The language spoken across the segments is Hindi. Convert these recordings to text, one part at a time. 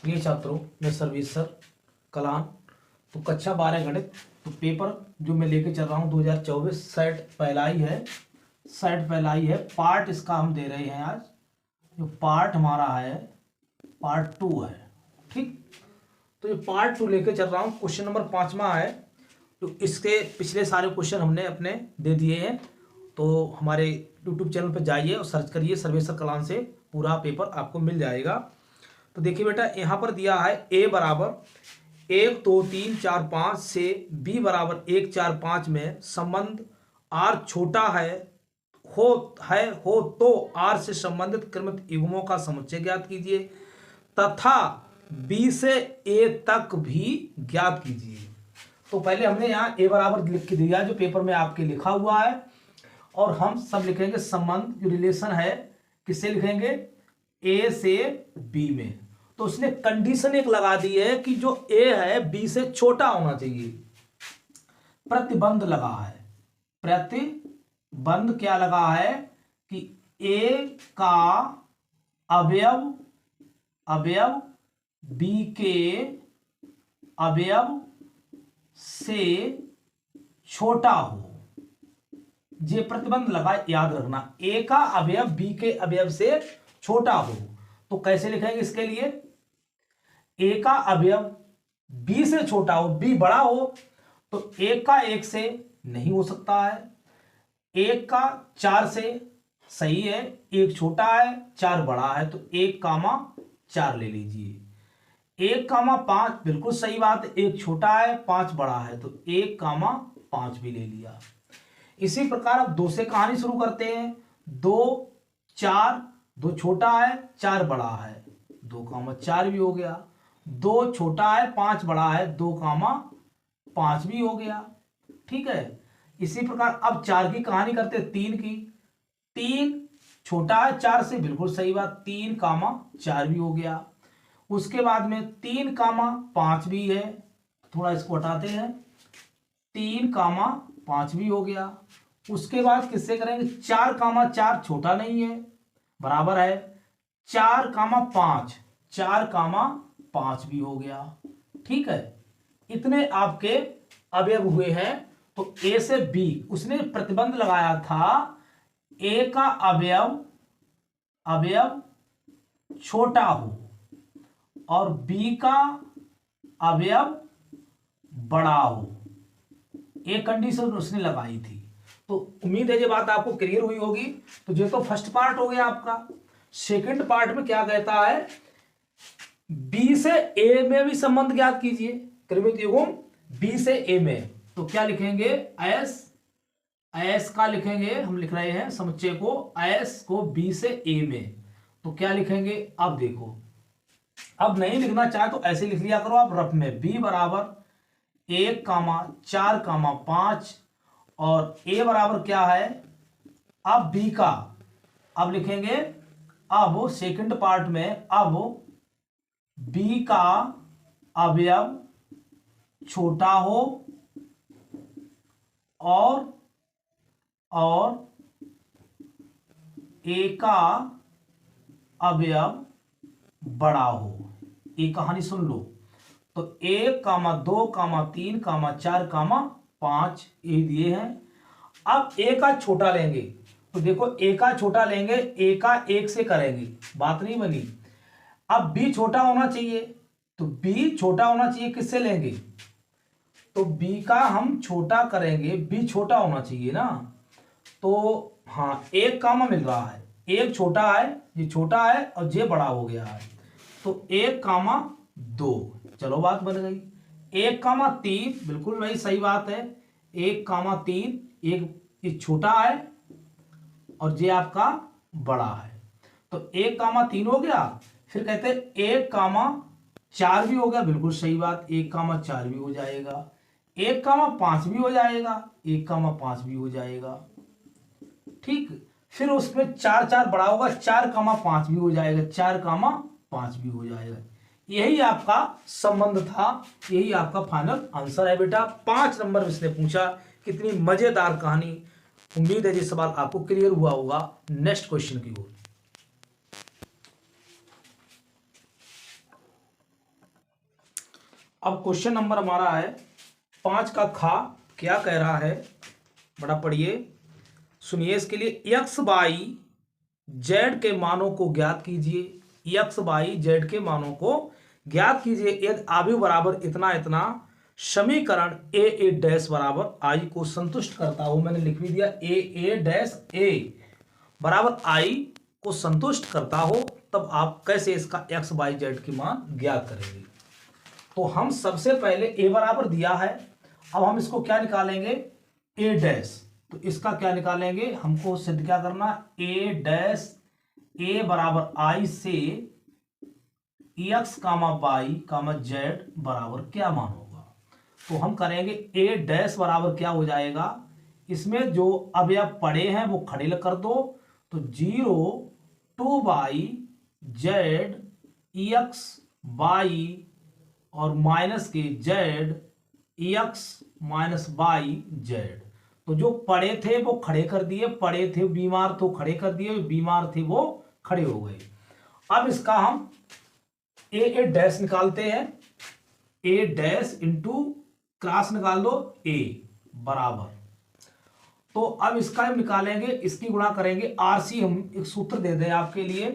प्रिय छात्रों, मैं सर्वेश सर कलान। तो कक्षा 12 गणित तो पेपर जो मैं लेके चल रहा हूँ 2024 सेट पहला ही है। पार्ट इसका हम दे रहे हैं आज। जो पार्ट हमारा है पार्ट 2 है। ठीक, तो ये पार्ट 2 लेके चल रहा हूँ। क्वेश्चन नंबर 5वां है। तो इसके पिछले सारे क्वेश्चन हमने अपने दे दिए हैं। तो हमारे यूट्यूब चैनल पर जाइए और सर्च करिए सर्वेश सर कलान से, पूरा पेपर आपको मिल जाएगा। तो देखिए बेटा, यहाँ पर दिया है ए बराबर 1 2 3 4 5 से बी बराबर 1 4 5 में संबंध आर छोटा हो तो आर से संबंधित क्रमित युग्मों का समुच्चय ज्ञात कीजिए तथा बी से ए तक भी ज्ञात कीजिए। तो पहले हमने यहाँ ए बराबर लिख के दिया जो पेपर में आपके लिखा हुआ है, और हम सब लिखेंगे संबंध जो रिलेशन है किससे लिखेंगे, ए से बी में। तो उसने कंडीशन एक लगा दी है कि जो ए है बी से छोटा होना चाहिए। प्रतिबंध लगा है, प्रतिबंध क्या लगा है कि ए का अवयव बी के अवयव से छोटा हो। ये प्रतिबंध लगा, याद रखना, ए का अवयव बी के अवयव से छोटा हो। तो कैसे लिखेंगे इसके लिए, ए का अवयव बी से छोटा हो, बी बड़ा हो, तो एक का 1 से नहीं हो सकता है, 1 का 4 से सही है, 1 छोटा है 4 बड़ा है, तो 1,4 ले लीजिए। 1,5 बिल्कुल सही बात है, 1 छोटा है 5 बड़ा है, तो 1,5 भी ले लिया। इसी प्रकार अब 2 से कहानी शुरू करते हैं। 2 4, 2 छोटा है 4 बड़ा है, 2,4 भी हो गया। 2 छोटा है 5 बड़ा है, 2,5 भी हो गया। ठीक है, इसी प्रकार अब 4 की कहानी करते हैं 3 की। 3 छोटा है 4 से, बिल्कुल सही बात, 3,4 भी हो गया। उसके बाद में 3,5 भी है, थोड़ा इसको हटाते हैं, 3,5 भी हो गया। उसके बाद किससे करेंगे, 4,4 छोटा नहीं है, बराबर है 4,5, 4,5 भी हो गया। ठीक है, इतने आपके अवयव हुए हैं। तो ए से बी उसने प्रतिबंध लगाया था, ए का अवयव छोटा हो और बी का अवयव बड़ा हो, एक कंडीशन उसने लगाई थी। तो उम्मीद है ये बात आपको क्लियर हुई होगी। तो ये तो फर्स्ट पार्ट हो गया आपका। सेकंड पार्ट में क्या कहता है, बी से ए में भी संबंध ज्ञात कीजिए, क्रमित युग्म बी से ए में। तो क्या लिखेंगे, एस का लिखेंगे, हम लिख रहे हैं समुच्चय को, एस को बी से ए में। तो क्या लिखेंगे, अब देखो, अब नहीं लिखना चाहे तो ऐसे लिख लिया करो आप रफ में, बी बराबर 1,4,5 और ए बराबर क्या है, अब बी का, अब लिखेंगे, अब सेकंड पार्ट में, अब बी का अवयव छोटा हो और ए का अवयव बड़ा हो। ये कहानी सुन लो। तो 1, 2, 3, 4, 5 ये दिए हैं। अब ए का छोटा लेंगे, तो देखो ए का छोटा लेंगे, ए का 1 से करेंगे, बात नहीं बनी। अब बी छोटा होना चाहिए, तो बी छोटा होना चाहिए, किससे लेंगे, तो बी का हम छोटा करेंगे, बी छोटा होना चाहिए ना। तो हाँ, 1, मिल रहा है, 1 छोटा है, ये छोटा है और ये बड़ा हो गया है, तो 1,2, चलो बात बन गई। 1,3 बिल्कुल वही सही बात है, 1,3, एक छोटा है और ये आपका बड़ा है, तो 1,3 हो गया। फिर कहते हैं 1,4 भी हो गया, बिल्कुल सही बात, 1,4 भी हो जाएगा, 1,5 भी हो जाएगा, 1,5 भी हो जाएगा। ठीक, फिर उसमें 4 4 बड़ा होगा, 4,5 भी हो जाएगा, 4,5 भी हो जाएगा। यही आपका संबंध था, यही आपका फाइनल आंसर है बेटा। 5 नंबर इसने पूछा, कितनी मजेदार कहानी। उम्मीद है ये सवाल आपको क्लियर हुआ होगा। नेक्स्ट क्वेश्चन की ओर। अब क्वेश्चन नंबर हमारा है 5 का खा। क्या कह रहा है, बड़ा पढ़िए, सुनिए इसके लिए। एक्स बाई जेड के मानों को ज्ञात कीजिए। एक्स बाई जेड के मानों को ज्ञात कीजिए यदि आयु बराबर इतना इतना समीकरण ए ए डैश बराबर आई को संतुष्ट करता हो। मैंने लिख भी दिया ए ए डैश ए बराबर आई को संतुष्ट करता हो, तब आप कैसे इसका एक्स बाई जेड की मान ज्ञात करेंगे। तो हम सबसे पहले ए बराबर दिया है, अब हम इसको क्या निकालेंगे, ए डैश। तो इसका क्या निकालेंगे, हमको सिद्ध क्या करना, ए डैश ए बराबर आई से x comma y comma z बराबर क्या मान होगा। तो हम करेंगे ए डैश बराबर क्या हो जाएगा, इसमें जो अवयव पड़े हैं वो खड़े कर दो। तो 0 2 जेड एक्स बाई और माइनस के Z x minus by Z. तो जो पड़े थे वो खड़े कर दिए, पड़े थे बीमार तो खड़े कर दिए, बीमार थे वो खड़े हो गए। अब इसका हम ए डैश निकालते हैं। ए डैश इंटू क्रॉस निकाल दो ए बराबर। तो अब इसका हम निकालेंगे, इसकी गुणा करेंगे आरसी। हम एक सूत्र दे दें आपके लिए,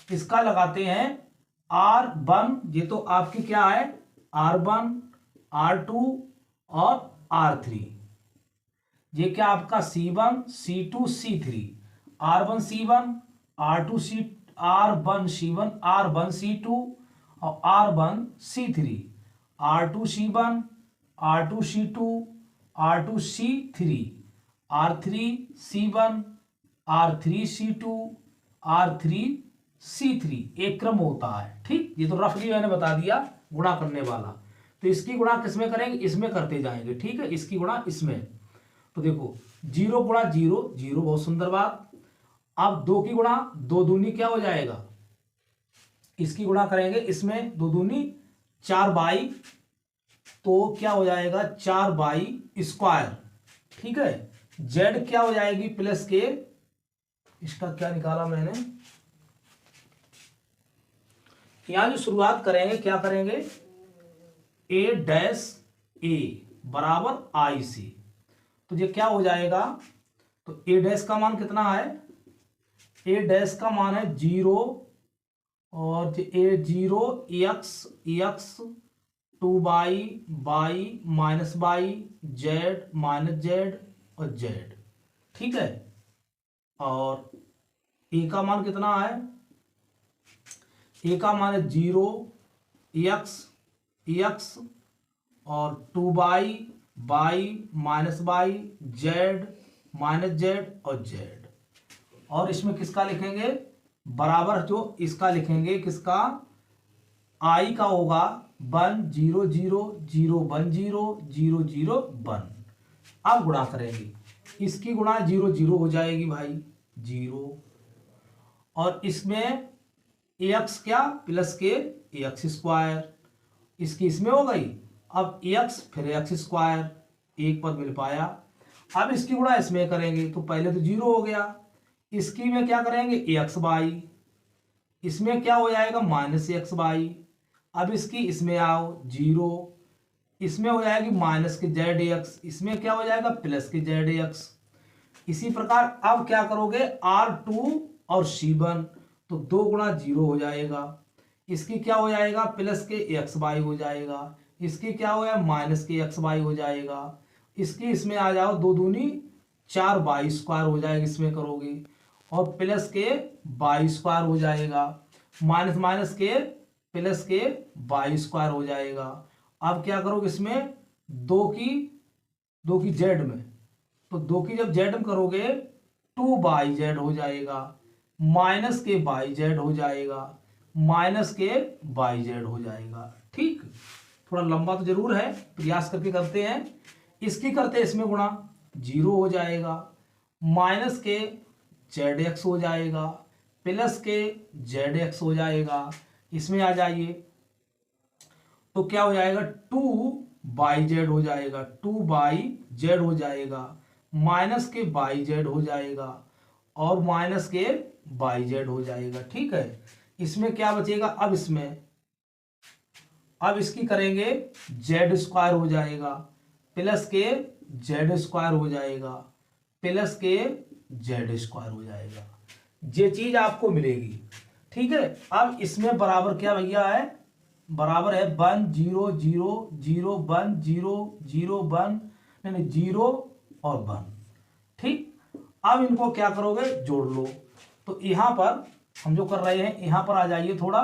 इसका लगाते हैं R1, ये तो आपकी क्या है R1 R2 और R3, ये क्या आपका C1 C2 C3, R1 C1 R2 C R1 C1 R1 C2 और R1 C3, R2 C1 R2 C2 R2 C3, R3 C1 R3 C2 R3 C3, एक क्रम होता है। ठीक, ये तो रफली मैंने बता दिया गुणा करने वाला। तो इसकी गुणा किसमें करेंगे, इसमें करते जाएंगे। ठीक है, इसकी गुणा इसमें। तो देखो 0 गुणा 0 0, बहुत सुंदर बात। अब 2 की गुणा 2 दूनी क्या हो जाएगा, इसकी गुणा करेंगे इसमें 2 दूनी 4 बाई, तो क्या हो जाएगा 4 बाई स्क्वायर। ठीक है, जेड क्या हो जाएगी प्लस के, इसका क्या निकाला मैंने, यहां जो शुरुआत करेंगे क्या करेंगे, ए डैश ए बराबर आई सी। तो ये क्या हो जाएगा, तो ए डैश का मान कितना है, ए डैश का मान है 0 और ए 0 x x 2 by minus by Z minus Z और जेड। ठीक है, और ए का मान कितना है, ए का मान है 0 एक्स एक्स और 2 by minus by Z minus Z और जेड। और इसमें किसका लिखेंगे बराबर, जो इसका लिखेंगे किसका, आई का होगा 1 0 0 0 1 0 0 0 1। अब गुणा करेंगे, इसकी गुणा 0 0 हो जाएगी भाई 0, और इसमें एक्स क्या प्लस के एक्स स्क्वायर, इसकी इसमें हो गई। अब एक्स फिर एक्स स्क्वायर, एक पद मिल पाया। अब इसकी गुणा इसमें करेंगे तो पहले तो 0 हो गया, इसकी में क्या करेंगे एक्स बाई, इसमें क्या हो जाएगा माइनस एक्स बाई। अब इसकी इसमें आओ 0, इसमें हो जाएगी माइनस के जेड एक्स, इसमें क्या हो जाएगा प्लस के जेड एक्स। इसी प्रकार अब क्या करोगे R2 और C1, तो 2 गुणा 0 हो जाएगा, इसकी क्या हो जाएगा प्लस के एक्स बाई हो जाएगा, इसकी क्या हो जाएगा माइनस के एक्स बाई हो जाएगा, इसकी इसमें आ जाओ 2 दूनी 4 बाई स्क्वायर हो जाएगा, इसमें करोगे और प्लस के बाई स्क्वायर हो जाएगा, माइनस माइनस के प्लस के बाई स्क्वायर हो जाएगा। अब क्या करोगे इसमें 2 की जेड में, तो 2 की जब जेड में करोगे 2 बाई जेड हो जाएगा, माइनस के बाई जेड हो जाएगा, माइनस के बाई जेड हो जाएगा। ठीक, थोड़ा लंबा तो जरूर है, प्रयास करके करते हैं। इसकी करते इसमें गुणा 0 हो जाएगा, माइनस के जेड एक्स हो जाएगा, प्लस के जेड एक्स हो जाएगा। इसमें आ जाइए तो क्या हो जाएगा 2 बाई जेड हो जाएगा, 2 बाई जेड हो जाएगा, माइनस के बाई जेड हो जाएगा और माइनस के बाई जेड हो जाएगा। ठीक है, इसमें क्या बचेगा, अब इसमें अब इसकी करेंगे जेड स्क्वायर हो जाएगा प्लस के जेड स्क्वायर हो जाएगा प्लस के जेड स्क्वायर हो जाएगा, ये चीज आपको मिलेगी। ठीक है, अब इसमें बराबर क्या भैया है, बराबर है 1 0 0 0 1 0 0 1 नहीं 0 और 1। ठीक, अब इनको क्या करोगे, जोड़ लो। तो यहां पर हम जो कर रहे हैं, यहां पर आ जाइए थोड़ा।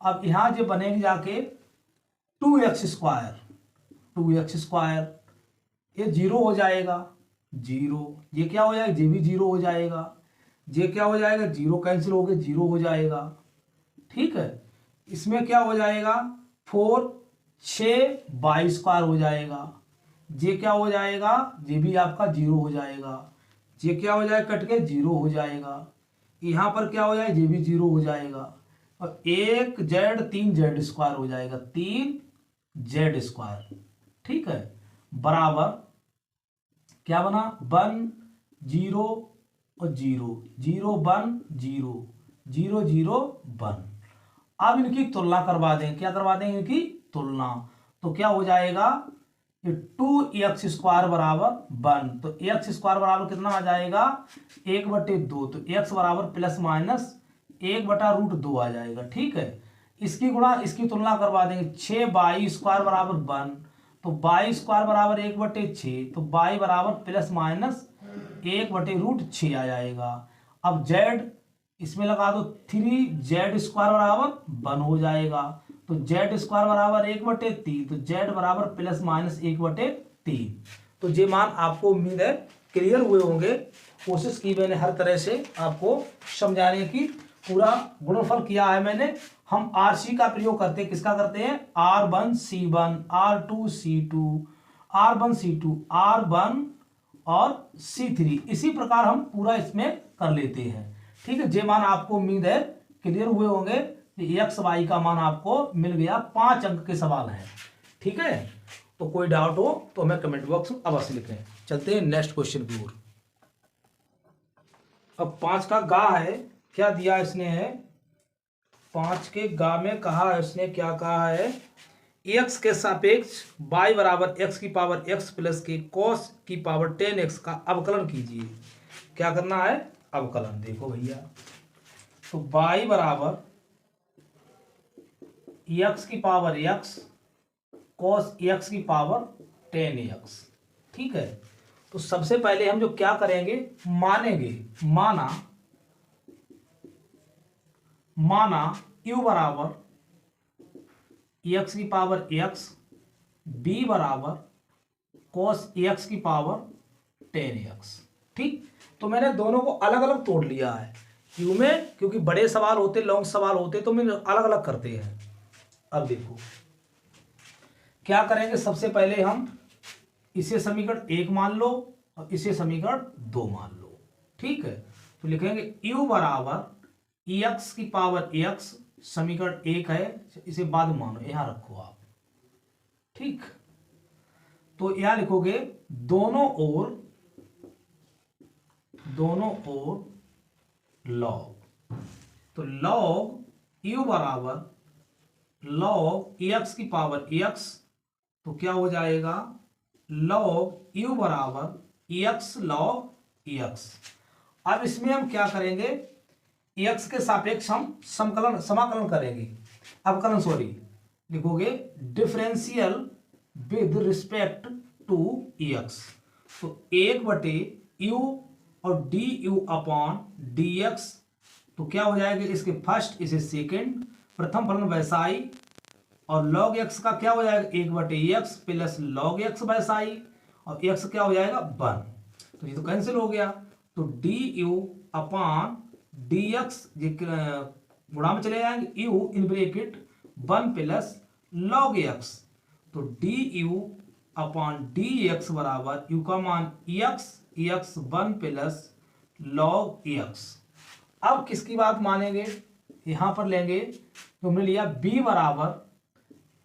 अब यहां जो बनेगी जाके 2x स्क्वायर, 2x स्क्वायर, ये 0 हो जाएगा 0, ये क्या हो जाएगा, ये भी 0 हो जाएगा, ये क्या हो जाएगा, 0 कैंसिल हो गए 0 हो जाएगा। ठीक है, इसमें क्या हो जाएगा 4 6 22 स्क्वायर हो जाएगा, ये क्या हो जाएगा, ये भी आपका 0 हो जाएगा, ये क्या हो जाएगा, कट के 0 हो जाएगा, यहां पर क्या हो जाएगा, ये भी 0 हो जाएगा, और 1 जेड 3 जेड स्क्वायर हो जाएगा, 3 जेड स्क्वायर। ठीक है, बराबर क्या बना 1 0 और 0 0 1 0 0 0 1। अब इनकी तुलना करवा दें, क्या करवा दें, इनकी तुलना। तो क्या हो जाएगा, ये 2x स्क्वायर बराबर 1, तो x स्क्वायर बराबर कितना आ जाएगा 1/2, तो x बराबर प्लस माइनस 1/√2 आ जाएगा। ठीक है, इसकी गुणा इसकी तुलना करवा देंगे, 6 22 स्क्वायर बराबर 1, तो 22 स्क्वायर बराबर 1/6, तो y बराबर प्लस माइनस 1/√6 आ जाएगा। अब z इसमें लगा दो 3z स्क्वायर बराबर 1 हो जाएगा, तो z स्क्वायर बराबर 1/3, तो z बराबर प्लस माइनस 1/3। तो ये मान आपको उम्मीद है क्लियर हुए होंगे। कोशिश की मैंने हर तरह से आपको समझाने की, पूरा गुणनफल किया है मैंने। हम RC का प्रयोग करते हैं, किसका करते हैं, R1 C1 R2 C2 R1 C2 R1 और C3, इसी प्रकार हम पूरा इसमें कर लेते हैं। ठीक है, ये मान आपको उम्मीद है क्लियर हुए होंगे। एक्स वाई का मान आपको मिल गया, 5 अंक के सवाल हैं। ठीक है, तो कोई डाउट हो तो हमें कमेंट बॉक्स में अवश्य लिखें। चलते हैं नेक्स्ट क्वेश्चन की ओर। अब 5 का गा है, क्या दिया इसने है, 5 के गा में कहा है इसने, क्या कहा है, x के सापेक्ष y बराबर x की पावर x प्लस के cos की पावर 10x का अवकलन कीजिए। क्या करना है, अवकलन। देखो भैया, तो y बराबर x की पावर x cos x की पावर 10x। ठीक है, तो सबसे पहले हम जो क्या करेंगे, मानेंगे, माना u बराबर x की पावर x, b बराबर cos x की पावर 10x। ठीक, तो मैंने दोनों को अलग अलग तोड़ लिया है u में, क्योंकि बड़े सवाल होते, लॉन्ग सवाल होते, तो मैंने अलग अलग करते हैं। अब देखो क्या करेंगे, सबसे पहले हम इसे समीकरण 1 मान लो और इसे समीकरण 2 मान लो। ठीक है, तो लिखेंगे u बराबर x की पावर x, समीकरण 1 है, इसे बाद में मानो, यहां रखो आप। ठीक, तो यहां लिखोगे दोनों ओर लॉग, तो लॉग u बराबर लॉग x की पावर x, तो क्या हो जाएगा, लॉग u बराबर x लॉग x। अब इसमें हम क्या करेंगे, x के सापेक्ष हम समाकलन करेंगे, अवकलन सॉरी, लिखोगे differential with respect to x। तो 1/u और du अपॉन dx, तो क्या हो जाएगा, इसके फर्स्ट इसे सेकंड, प्रथम फलन वैसाई, और log x का क्या हो जाएगा, 1/x प्लस log x वैसाई, और x क्या हो जाएगा 1, तो ये तो कैंसिल हो गया। तो du अपॉन dx गुणा में चले जाएंगे, u in bracket 1 plus log x, तो du अपॉन dx बराबर u का मान x 1 प्लस log x। अब किसकी बात मानेंगे, यहां पर लेंगे, तो हमने लिया b बराबर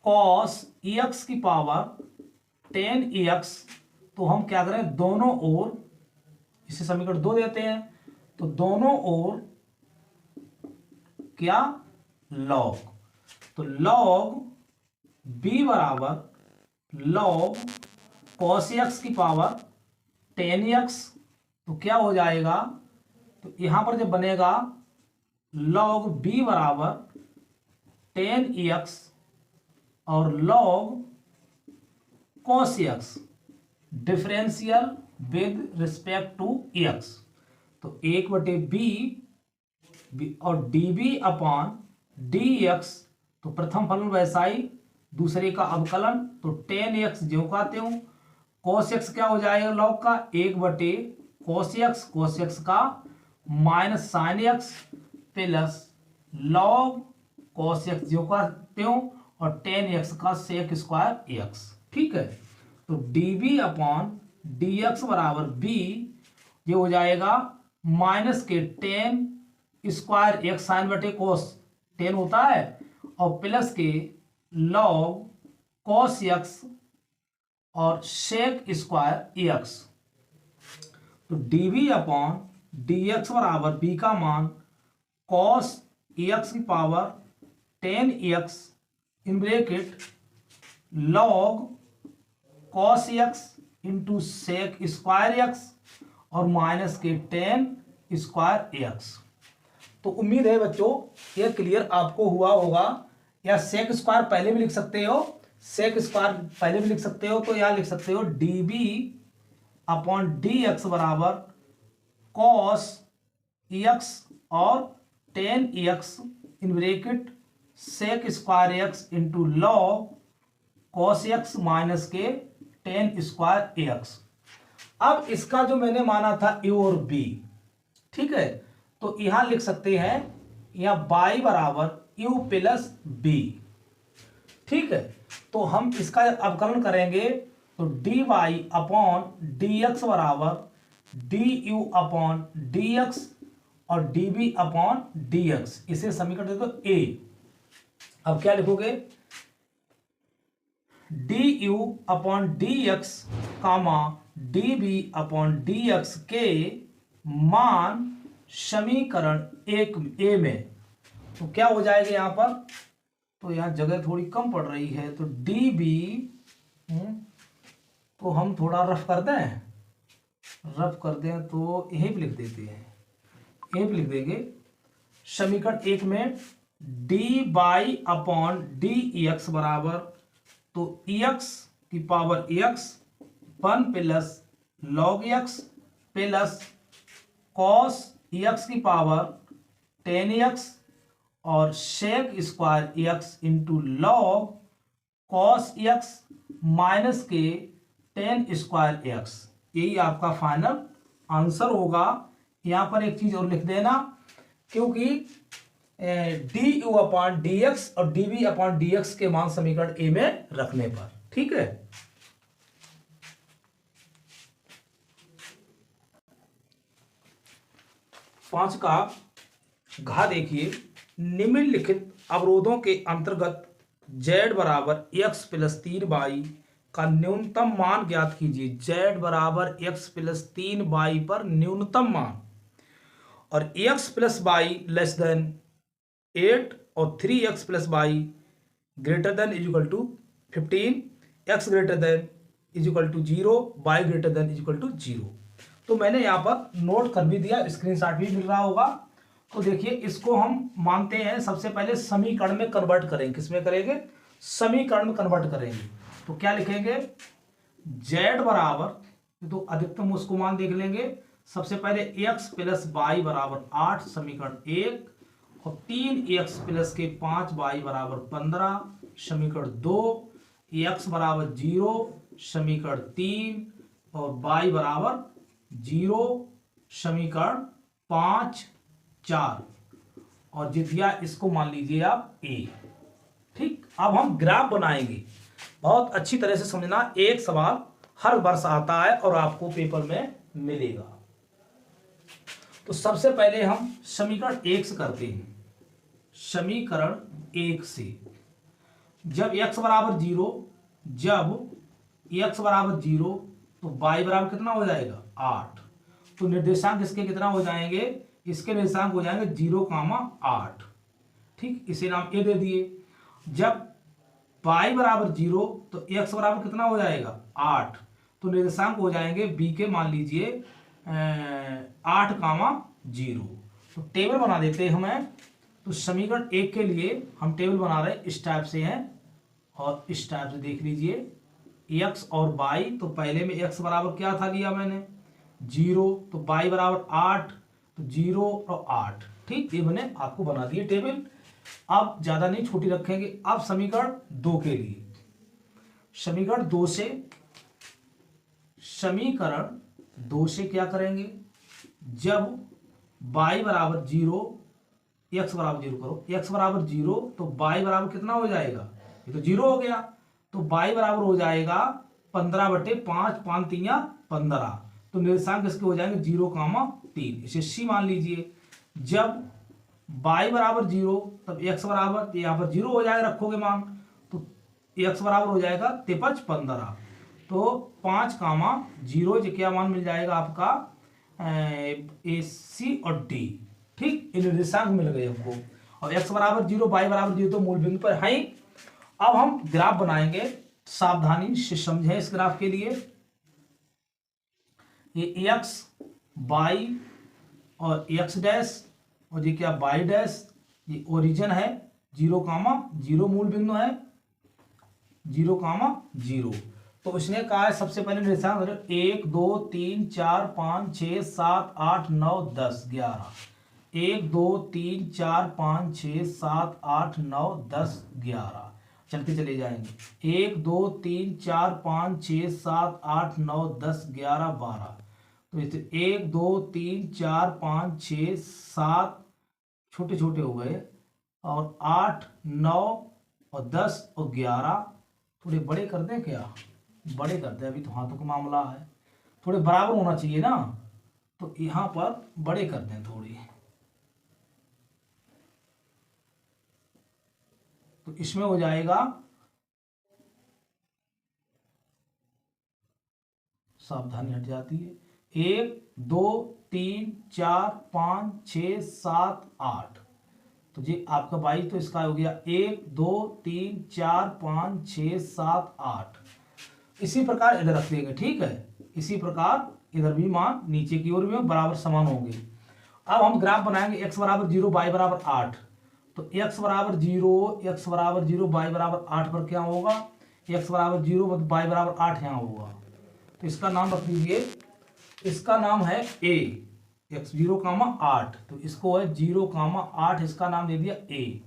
cos x की पावर 10x, तो हम क्या करें, दोनों ओर, इसे समीकरण 2 देते हैं, तो दोनों ओर क्या, लॉग, तो लॉग b बराबर log cos x की पावर 10x। तो क्या हो जाएगा, तो यहां पर जब बनेगा log b बराबर 10x और log cos x differential with respect to x। तो 1/b और db अपॉन dx। तो प्रथम फलन वैसा ही, दूसरे का अवकलन, तो 10x ज्यों का त्यों। cos x क्या हो जाएगा log का, 1/cos x का minus sine x plus log cos x ज्यों का त्यों और 10x का सेक स्क्वायर x। ठीक है, तो db अपॉन dx बराबर b, ये हो जाएगा माइनस के 10 स्क्वायर x साइन बटे कोस 10 होता है और प्लस के log cos x और सेक स्क्वायर x। तो db अपॉन dx बराबर b का मान cos x की power 10x in bracket log cos x into sec square x और माइनस के 10 स्क्वायर x। तो उम्मीद है बच्चों ये क्लियर आपको हुआ होगा। या सेक स्क्वायर पहले भी लिख सकते हो, सेक स्क्वायर पहले भी लिख सकते हो, तो यहां लिख सकते हो db अपॉन dx बराबर cos x और 10x in bracket sec square x into log cos x minus के 10 स्क्वायर x। अब इसका जो मैंने माना था a और b, ठीक है, तो यहां लिख सकते हैं यहां y बराबर u प्लस b। ठीक है, तो हम इसका अवकलन करेंगे तो dy अपॉन dx बराबर du अपॉन dx और db अपॉन dx। इसे समीकरण दे दो a। अब क्या लिखोगे, du अपॉन dx कामा db अपॉन dx के मान समीकरण एक ए में। तो क्या हो जाएगा यहां पर, तो यहां जगह थोड़ी कम पड़ रही है, तो db तो हम थोड़ा रफ कर दें, तो यहीं पे लिख देते हैं, यहीं पे लिख देंगे समीकरण एक में dy अपॉन dx बराबर, तो x की power x 1 plus log x plus cos x की पावर 10x और sec square x into log cos x minus के 10 स्क्वायर x। यही आपका फाइनल आंसर होगा। यहां पर एक चीज और लिख देना, क्योंकि du अपॉन dx और db अपॉन dx के मान समीकरण ए में रखने पर। ठीक है, पांच का घा देखिए, निम्नलिखित अवरोधों के अंतर्गत z बराबर x प्लस 3y का न्यूनतम मान ज्ञात कीजिए। z बराबर x प्लस 3y पर न्यूनतम मान, और x plus y less than 8 और 3x plus y greater than equal to 15, x greater than equal to 0, y greater than equal to 0। तो मैंने यहाँ पर नोट कर भी दिया, स्क्रीनशॉट भी मिल रहा होगा। तो देखिए इसको हम मानते हैं, सबसे पहले समीकरण में कन्वर्ट करेंगे। किसमें करेंगे, समीकरण में कन्वर्ट करेंगे। तो क्या लिखेंगे, z बराबर, तो अधिकतम उसको मान देख लेंगे। सबसे पहले x प्लस वाई बराबर 8 समीकरण 1, और 3x प्लस के 5y बराबर 15 समीकरण 2, x बराबर 0 समीकरण 3 और y बराबर 0 समीकरण 5, 4 और जितिया इसको मान लीजिए आप a। ठीक, अब हम ग्राफ बनाएंगे। बहुत अच्छी तरह से समझना, एक सवाल हर वर्ष आता है और आपको पेपर में मिलेगा। तो सबसे पहले हम समीकरण 1 से करते हैं। समीकरण 1 से जब x बराबर 0, तो y बराबर कितना हो जाएगा 8। तो निर्देशांक इसके कितना हो जाएंगे, इसके निर्देशांक हो जाएंगे 0, 8। ठीक, इसे नाम a दे दिए। जब y बराबर 0 तो x बराबर कितना हो जाएगा 8। तो निर्देशांक हो जाएंगे b के मान लीजिए 8,0। तो टेबल बना देते हैं हमें। तो समीकरण 1 के लिए हम टेबल बना रहे हैं, इस टाइप से है और इस टाइप से देख लीजिए x और y। तो पहले में x बराबर क्या था लिया मैंने 0, तो y बराबर 8, तो 0 और 8। ठीक, ये मैंने आपको बना दिए टेबल। अब ज्यादा नहीं, छोटी रखेंगे। अब समीकरण 2 के लिए, समीकरण 2 से क्या करेंगे, जब y बराबर 0, x बराबर 0 करो, x बराबर 0 तो y बराबर कितना हो जाएगा, ये तो 0 हो गया, तो y बराबर हो जाएगा 15/5, 5 3 15। तो निर्देशांक इसके हो जाएंगे 0,3, इसे c मान लीजिए। जब y बराबर 0 तब x बराबर, यहाँ पर 0 हो जाएगा, रखोगे मान, तो x बराबर हो जाएगा 53 15। तो 5,0 जो क्या मान मिल जाएगा आपका ए सी और डी। ठीक, ये निर्देशांक मिल गए हमको। और x बराबर 0, y बराबर 0 तो मूल बिंदु पर है ही। अब हम ग्राफ बनाएंगे, सावधानी से समझें इस ग्राफ के लिए। ये x y और x डैश और ये क्या y डैश, ये ओरिजिन है 0,0 मूल बिंदु है 0,0। तो उसने कहा है सबसे पहले निर्देशांक 1 2 3 4 5 6 7 8 9 10 11। 1 2 3 4 5 6 7 8 9 10 11 चलते चले जाएंगे। 1 2 3 4 5 6 7 8 9 10 11 12। तो इसे 1 2 3 4 5 6 7 छोटे छोटे हो गए, और 8 9 और 10 और 11 थोड़े बड़े कर दें क्या, बड़े कर दें, अभी तो हाथों का मामला है, थोड़े बराबर होना चाहिए ना, तो यहां पर बड़े कर दें थोड़े। तो इसमें हो जाएगा, सावधानी हट जाती है, 1 2 3 4 5 6 7 8। तो जी आपका 22, तो इसका हो गया 1 2 3 4 5 6 7 8। इसी प्रकार इधर रख देंगे, ठीक है, इसी प्रकार इधर भी मान नीचे की ओर में बराबर समान होंगे। अब हम ग्राफ बनाएंगे, x बराबर 0 y बराबर 8। तो x बराबर 0 y बराबर 8 पर क्या होगा, x बराबर 0 y बराबर 8 यहाँ होगा। तो इसका नाम रख दीजिए, इसका नाम है a, x 0,8, तो इसको है 0,8, इसका नाम दे दिया a।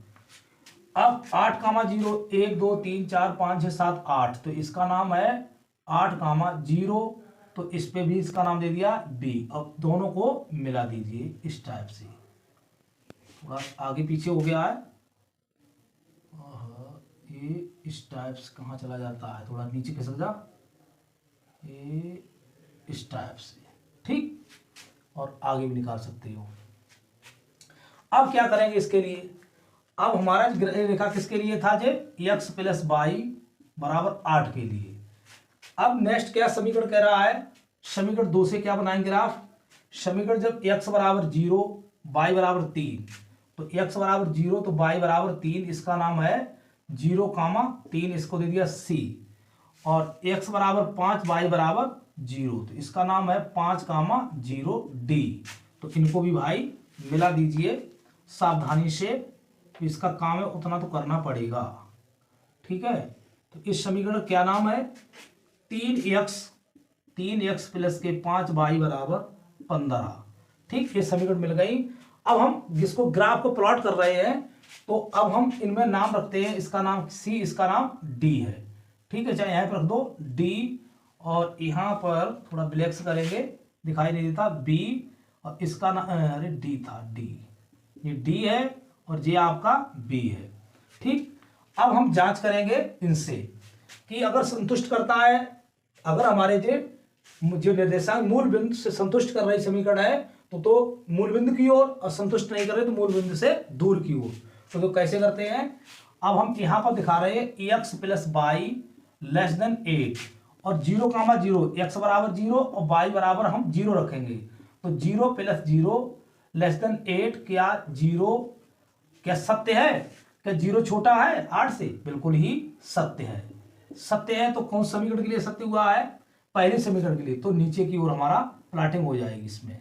अब 8,0 1 2 3 4 5 6 7 8, तो इसका नाम है 8,0, तो इस पे भी इसका नाम दे दिया b। अब दोनों को मिला दीजिए इस टाइप से, थोड़ा आगे पीछे हो गया है, ये इस टाइप से कहाँ चला जाता है, थोड़ा नीचे खिसक जा, ये इस टाइप से, ठीक, और आगे भी निकाल सकते हो। अब क्या करेंगे इसके लिए, अब हमारा रेखा किसके लिए था जे, x प्लस वाई बराबर 8 के लिए। अब नेक्स्ट क्या समीकरण कह रहा है, समीकरण 2 से क्या बनाएंगे ग्राफ, समीकरण जब x बराबर 0 y बराबर 3, तो x बराबर 0 तो y बराबर 3, इसका नाम है 0,3, इसको दे दिया c। और x बराबर 5 y बराबर 0, तो इसका नाम है 5,0 d। तो इनको भी भाई मिला दीजिए सावधानी से, तो इसका काम है उतना तो करना पड़ेगा, ठीक है। तो इस समीकरण क्या नाम है, 3x प्लस के 5y बराबर 15। ठीक, ये समीकरण मिल गई। अब हम जिसको ग्राफ को प्लॉट कर रहे हैं, तो अब हम इनमें नाम रखते हैं, इसका नाम c, इसका नाम d है, ठीक है, चाहे यहाँ पर रख दो d, और यहाँ पर थोड़ा ब्लैक से करेंगे, दिखाई नहीं देता, b, और इसका नाम, अरे d था, d, ये d है और ये आपका b है, ठीक। अब हम जांच करेंगे इनसे कि अगर संतुष्ट करता है, अगर हमारे जो निर्देशांक मूल बिंदु से संतुष्ट कर रही समीकरण है, तो मूल बिंदु की ओर, और संतुष्ट नहीं कर रहे तो मूल बिंदु से दूर की ओर। तो कैसे करते हैं, अब हम यहां पर दिखा रहे हैं x plus y less than 8 और 0,0, x बराबर 0 और y बराबर हम 0 रखेंगे। तो 0 प्लस 0 लेस देन 8, क्या 0 क्या सत्य है, क्या 0 छोटा है 8 से? बिल्कुल ही सत्य है। सत्य है तो कौन समीकरण के लिए सत्य हुआ है? पहले समीकरण के लिए। तो नीचे की ओर हमारा प्लॉटिंग हो जाएगी इसमें।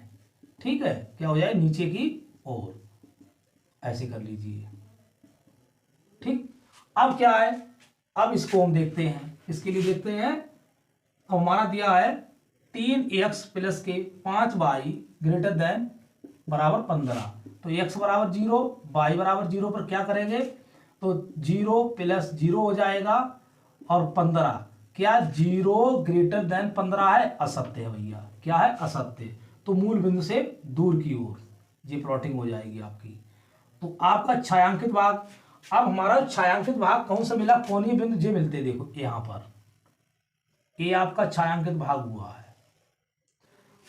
ठीक है, क्या हो जाएगी? नीचे की ओर ऐसे कर लीजिए। ठीक, अब क्या है? अब इसको हम देखते हैं। इसके लिए देखते हैं, अब हमारा दिया है 3x प्लस के 5y ग्रेटर देन बराबर 15। तो x बराबर 0, y बराबर 0 पर क्या करेंगे? तो 0 प्लस 0 हो जाएगा और 15। क्या 0 ग्रेटर देन 15 है? असत्य है भैया। क्या है? असत्य। तो मूल बिंदु से दूर की ओर ये प्लॉटिंग हो जाएगी आपकी। तो आपका छायांकित भाग, अब हमारा छायांकित भाग कौन सा मिला? कोणीय बिंदु जे मिलते हैं। देखो यहां पर ये आपका छायांकित भाग हुआ है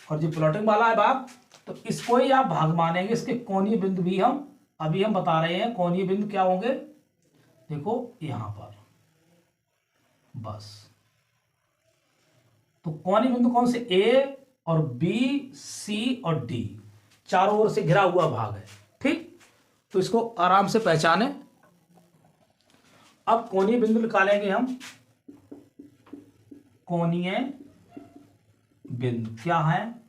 और जो प्लॉटिंग वाला है भाग, तो इसको ही आप भाग मानेंगे। इसके कोणीय बिंदु भी हम अभी हम बता रहे हैं। कोणीय बिंदु क्या होंगे? देखो यहां पर बस। तो कोणीय बिंदु कौन से? ए और बी, सी और डी, चारों ओर से घिरा हुआ भाग है। ठीक, तो इसको आराम से पहचाने। अब कोणीय बिंदु निकालेंगे हम। कोणीय बिंदु क्या है?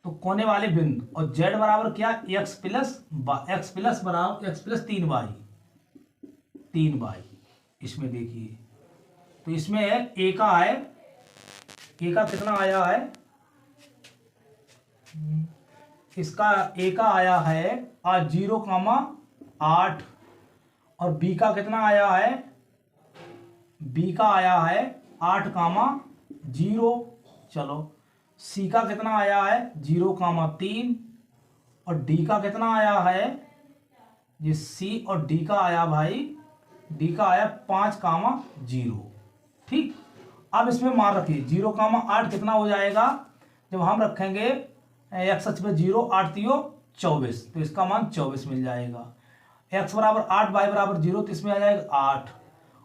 तो कोने वाले बिंदु, और z बराबर क्या? x प्लस बराबर x प्लस 3y। इसमें देखिए, तो इसमें है a का है, a का कितना आया है? इसका a का आया है 0,8 और b का कितना आया है? b का आया है 8,0। चलो, सी का कितना आया है? 0,3 और डी का कितना आया है? ये सी और डी का आया भाई, डी का आया 5,0। ठीक, अब इसमें मान रखिए 0,8 कितना हो जाएगा? जब हम रखेंगे एक्स अक्ष पे 0, 8 3 24, तो इसका मान 24 मिल जाएगा। एक्स बराबर 8, वाई बराबर 0, तो इसमें आ जाएगा 8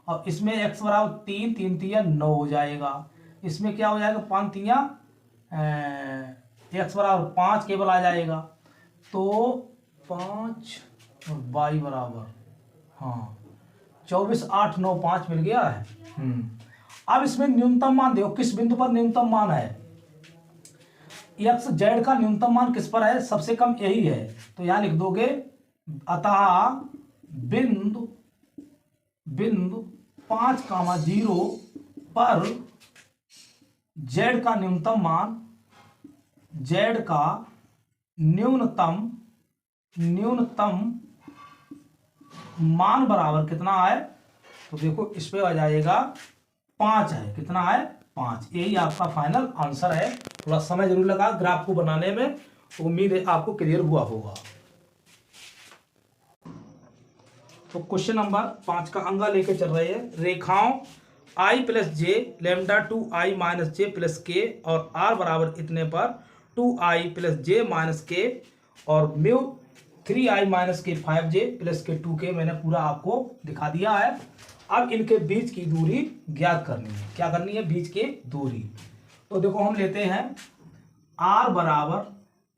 और इसमें एक्स बराबर 3, 3 3 9 हो जाएगा। इसमें क्या हो जाएगा? 5 3 एक्स बराबर 5 केवल आ जाएगा। तो 5 और वाई बराबर 24, 8 9 5 मिल गया है। अब इसमें न्यूनतम मान देखो, किस बिंदु पर न्यूनतम मान है? एक्स जेड का न्यूनतम मान किस पर है? सबसे कम यही है। तो यहां लिख दोगे, अतः बिंदु 5,0 पर जेड का न्यूनतम मान बराबर कितना है? तो देखो इस पे आ जाएगा 5 है। कितना है? 5। यही आपका फाइनल आंसर है। थोड़ा समय जरूर लगा ग्राफ को बनाने में, तो उम्मीद है आपको क्लियर हुआ होगा। तो क्वेश्चन नंबर 5 का अंगा लेके चल रहे हैं। रेखाओं i plus J lambda 2i minus J plus के और r बराबर इतने पर 2i प्लस जे माइनस के और म्यू 3i माइनस के 5j प्लस के 2k मैंने पूरा आपको दिखा दिया है। अब इनके बीच की दूरी ज्ञात करनी है। क्या करनी है? बीच की दूरी। तो देखो हम लेते हैं r बराबर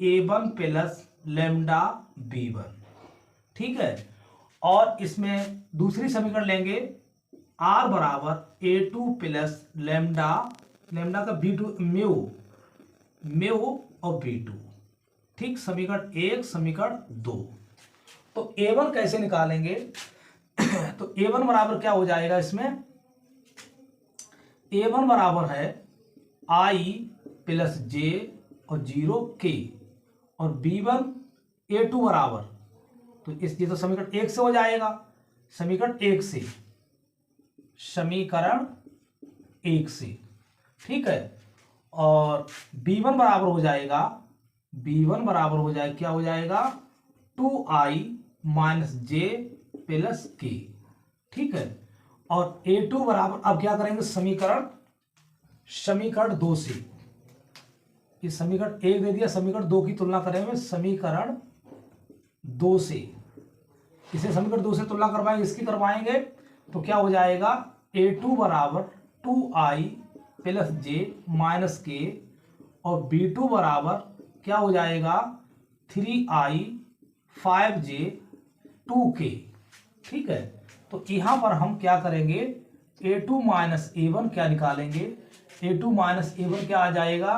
a1 प्लस लेमडा b1। ठीक है, और इसमें दूसरी समीकरण लेंगे r बराबर a2 प्लस लेमडा का b2 म्यू और b2। ठीक, समीकरण 1 समीकरण 2। तो a1 कैसे निकालेंगे? तो a1 बराबर क्या हो जाएगा? इसमें a1 बराबर है i प्लस j और 0 k और b1 a2 बराबर, तो ये तो समीकरण 1 से हो जाएगा। समीकरण 1 से ठीक है, और b1 बराबर हो जाएगा, क्या हो जाएगा? 2i माइनस जे प्लस के। ठीक है, और a2 बराबर, अब क्या करेंगे? समीकरण 2 से, ये समीकरण 1 दे दिया, समीकरण 2 की तुलना करेंगे समीकरण 2 से। इसे समीकरण 2 से तुलना करवाएंगे, इसकी करवाएंगे, तो क्या हो जाएगा? a2 बराबर 2i प्लस जे माइनस के और b2 बराबर क्या हो जाएगा? 3i 5j 2k। ठीक है। तो यहाँ पर हम क्या करेंगे, a2 माइनस a1 क्या निकालेंगे, a2 माइनस a1 क्या आ जाएगा,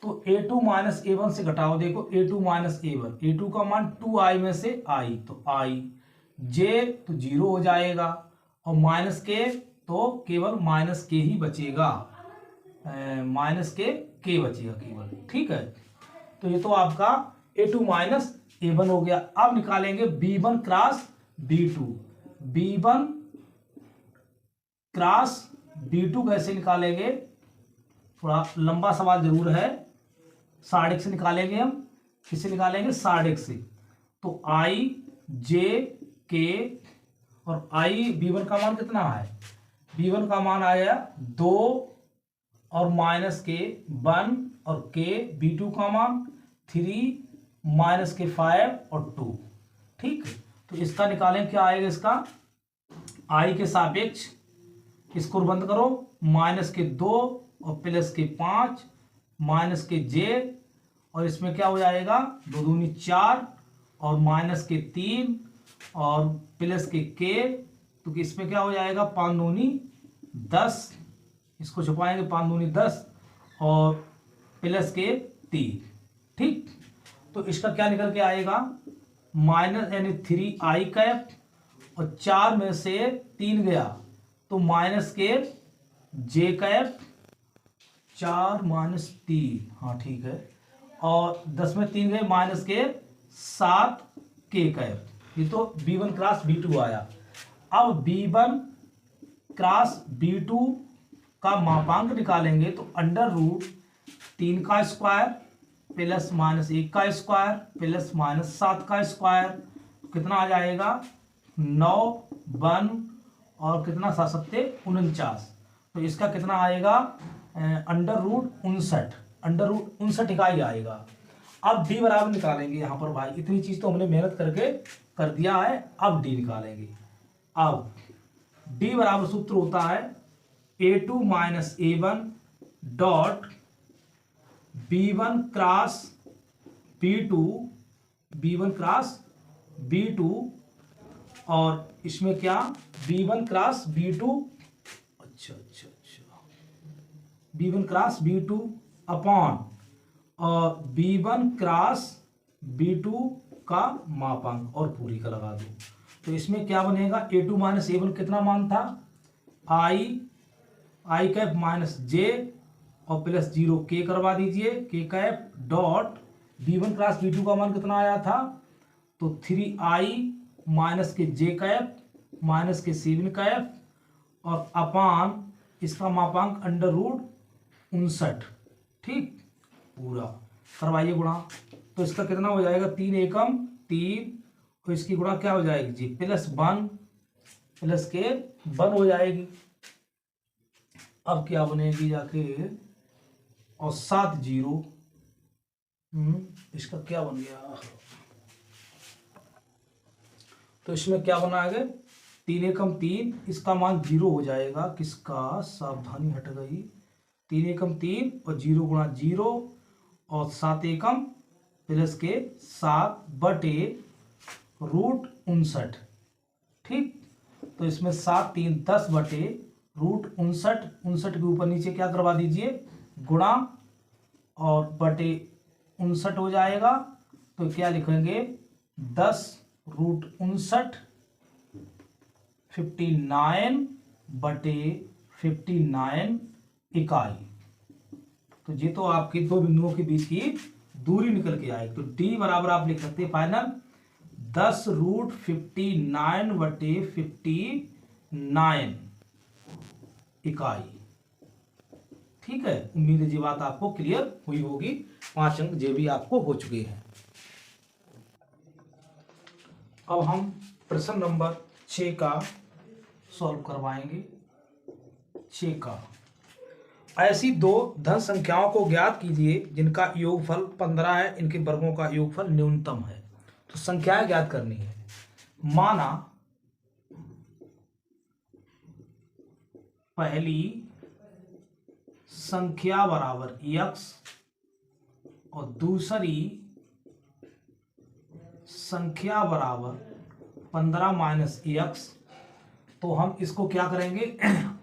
तो a2 माइनस a1 से घटाओ, देखो a2 माइनस a1, a2 का मान 2i में से i, तो i, j तो 0 हो जाएगा, और माइनस के तो केवल माइनस के ही बचेगा, माइनस के बचेगा केवल, ठीक है। तो ये तो आपका a2 माइनस a1 हो गया। अब निकालेंगे b1 cross b2, b1 cross b2 कैसे निकालेंगे, थोड़ा लंबा सवाल जरूर है, साढ़ से निकालेंगे हम, किससे निकालेंगे, साढ़ से, तो i j k, और i b1 का मान कितना है, b1 का मान आया 2 और माइनस के 1, और के b2 का मान 3 माइनस के 5 और 2, ठीक। तो इसका निकालें, क्या आएगा इसका, i के सापेक्ष इसको बंद करो, माइनस के 2 और प्लस के 5 माइनस के j, और इसमें क्या हो जाएगा 2 दूनी 4 और माइनस के 3 और प्लस के, तो इसमें क्या हो जाएगा 5 दूनी 10, इसको छुपाएंगे 5 दूनी 10 और प्लस के 3, ठीक। तो इसका क्या निकल के आएगा, माइनस यानी 3i कैप, और 4 में से 3 गया तो माइनस के j कैप, 4 माइनस 3, हाँ ठीक है, और 10 में 3 गए माइनस के 7 के कैप, ये तो b1 क्रॉस b2 आया। अब b1 क्रॉस b2 का मापांक निकालेंगे, तो अंडर रूट 3 का स्क्वायर प्लस माइनस 1 का स्क्वायर प्लस माइनस 7 का स्क्वायर, कितना आ जाएगा 9 1 और कितना 7 सत्ते 49, तो इसका कितना आएगा अंडर रूट 59, अंडर रूट 59 इकाई आएगा। अब डी बराबर निकालेंगे, यहाँ पर भाई इतनी चीज तो हमने मेहनत करके कर दिया है, अब डी निकालेंगे। अब डी बराबर सूत्र होता है a2 minus a1 dot b1 cross b2, b1 cross b2, और इसमें क्या b1 क्रॉस b2, अच्छा, b1 क्रॉस b2 अपॉन और b1 क्रॉस b2 का मापांक और पूरी का लगा दो, तो इसमें क्या बनेगा a2 माइनस a1 कितना मान था, आई कैप माइनस जे और प्लस 0 के करवा दीजिए, के cap dot b1 cross b2 का मान कितना आया था, तो 3i माइनस के जे कैप माइनस के 7 कैप और अपान इसका मापांक अंडर रूट 59, ठीक, पूरा करवाइए गुणा, तो इसका कितना हो जाएगा 3 एकम 3, तो इसकी गुणा क्या हो जाएगी जी प्लस 1 प्लस के 1 हो जाएगी। अब क्या बनेगी जाके, और 7 0, इसका क्या बन गया, तो इसमें क्या बना है 3 एकम 3, इसका मान 0 हो जाएगा, किसका, सावधानी हट गई, 3 एकम 3 और 0 गुणा 0 और 7 एकम प्लस के 7 बटे रूट 59, ठीक। तो इसमें 7 3 10 बटे रूट 59, 59 के ऊपर नीचे क्या करवा दीजिए गुणा और बटे 59 हो जाएगा, तो क्या लिखेंगे 10 रूट 59 59 बटे 59 इकाई, तो ये तो आपके दो बिंदुओं के बीच की दूरी निकल के आएगी। तो डी बराबर आप लिख सकते हैं फाइनल 10 रूट 59 बटे 59 इकाई, ठीक है। उम्मीद है ये बात आपको क्लियर हुई होगी, 5 अंक जे भी आपको हो चुके हैं। अब हम प्रश्न नंबर 6 का सॉल्व करवाएंगे। 6 का, ऐसी दो धन संख्याओं को ज्ञात कीजिए जिनका योगफल 15 है, इनके वर्गों का योगफल न्यूनतम है। तो संख्याएं ज्ञात करनी है। माना पहली संख्या बराबर x और दूसरी संख्या बराबर 15 माइनस एक्स, तो हम इसको क्या करेंगे,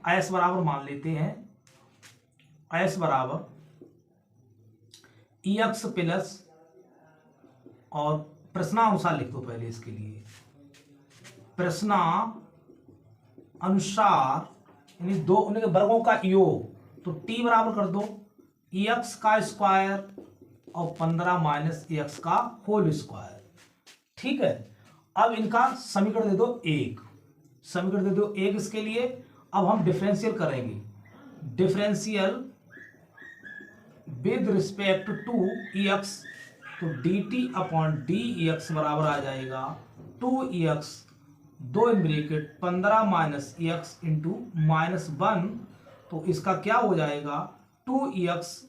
एस बराबर मान लेते हैं, एस बराबर एक्स प्लस, और प्रश्नानुसार लिख दो पहले इसके लिए, प्रश्नानुसार यानी दो उनके वर्गों का योग, तो टी बराबर कर दो एक्स का स्क्वायर और 15 माइनस एक्स का होल स्क्वायर। ठीक है, अब इनका समीकरण दे दो एक, समीकरण दे दो एक इसके लिए। अब हम डिफरेंशियल करेंगे, differential with respect to x, तो D T upon D x बराबर आ जाएगा 2x, दो in bracket 15 minus x into -1, तो इसका क्या हो जाएगा 2x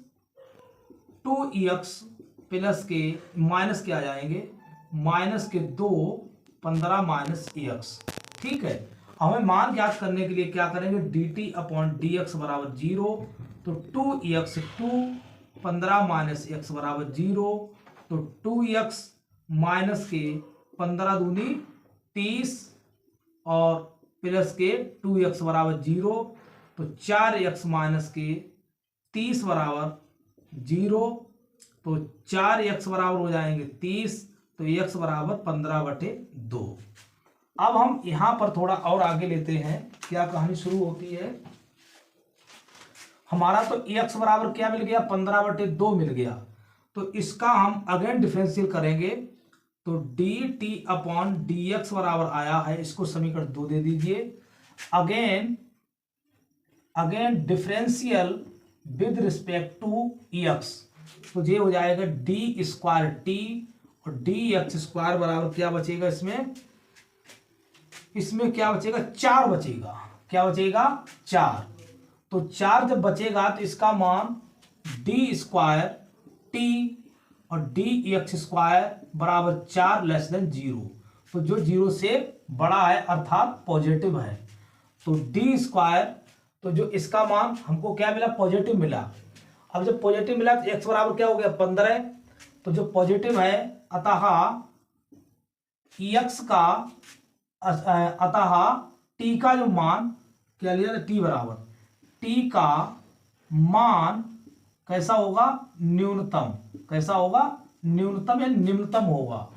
प्लस के माइनस के आ जाएंगे, माइनस के 2, 15 माइनस एक्स। ठीक है, हमें मान ज्ञात करने के लिए क्या करेंगे, D T upon D x बराबर 0, तो 2x 15 माइनस एक्स बराबर 0, तो 2x माइनस के 15 दूनी 30 और प्लस के 2x बराबर 0, तो 4x माइनस के 30 बराबर 0, तो 4x बराबर हो जाएंगे 30, तो x बराबर 15/2। अब हम यहां पर थोड़ा और आगे लेते हैं, क्या कहानी शुरू होती है हमारा, तो x बराबर क्या मिल गया 15/2 मिल गया, तो इसका हम अगेन डिफरेंशियल करेंगे, तो D T upon D x बराबर आया है, इसको समीकरण 2 दे दीजिए। Again differential with respect to x, तो ये हो जाएगा डी स्क्वायर टी और डी एक्स स्क्वायर बराबर क्या बचेगा, इसमें क्या बचेगा 4 बचेगा, क्या बचेगा 4, तो 4 जब बचेगा तो इसका मान डी स्क्वायर टी और डी एक्स स्क्वायर बराबर 4 लेस देन 0, तो जो 0 से बड़ा है अर्थात पॉजिटिव है, तो डी स्क्वायर, तो जो इसका मान हमको क्या मिला पॉजिटिव मिला। अब जब पॉजिटिव मिला तो एक्स बराबर क्या हो गया 15, तो जो पॉजिटिव है अतः एक्स का अतः टी का जो मान क्या लिया, टी बराबर टी का मान कैसा होगा न्यूनतम, कैसा होगा न्यूनतम या निम्नतम होगा।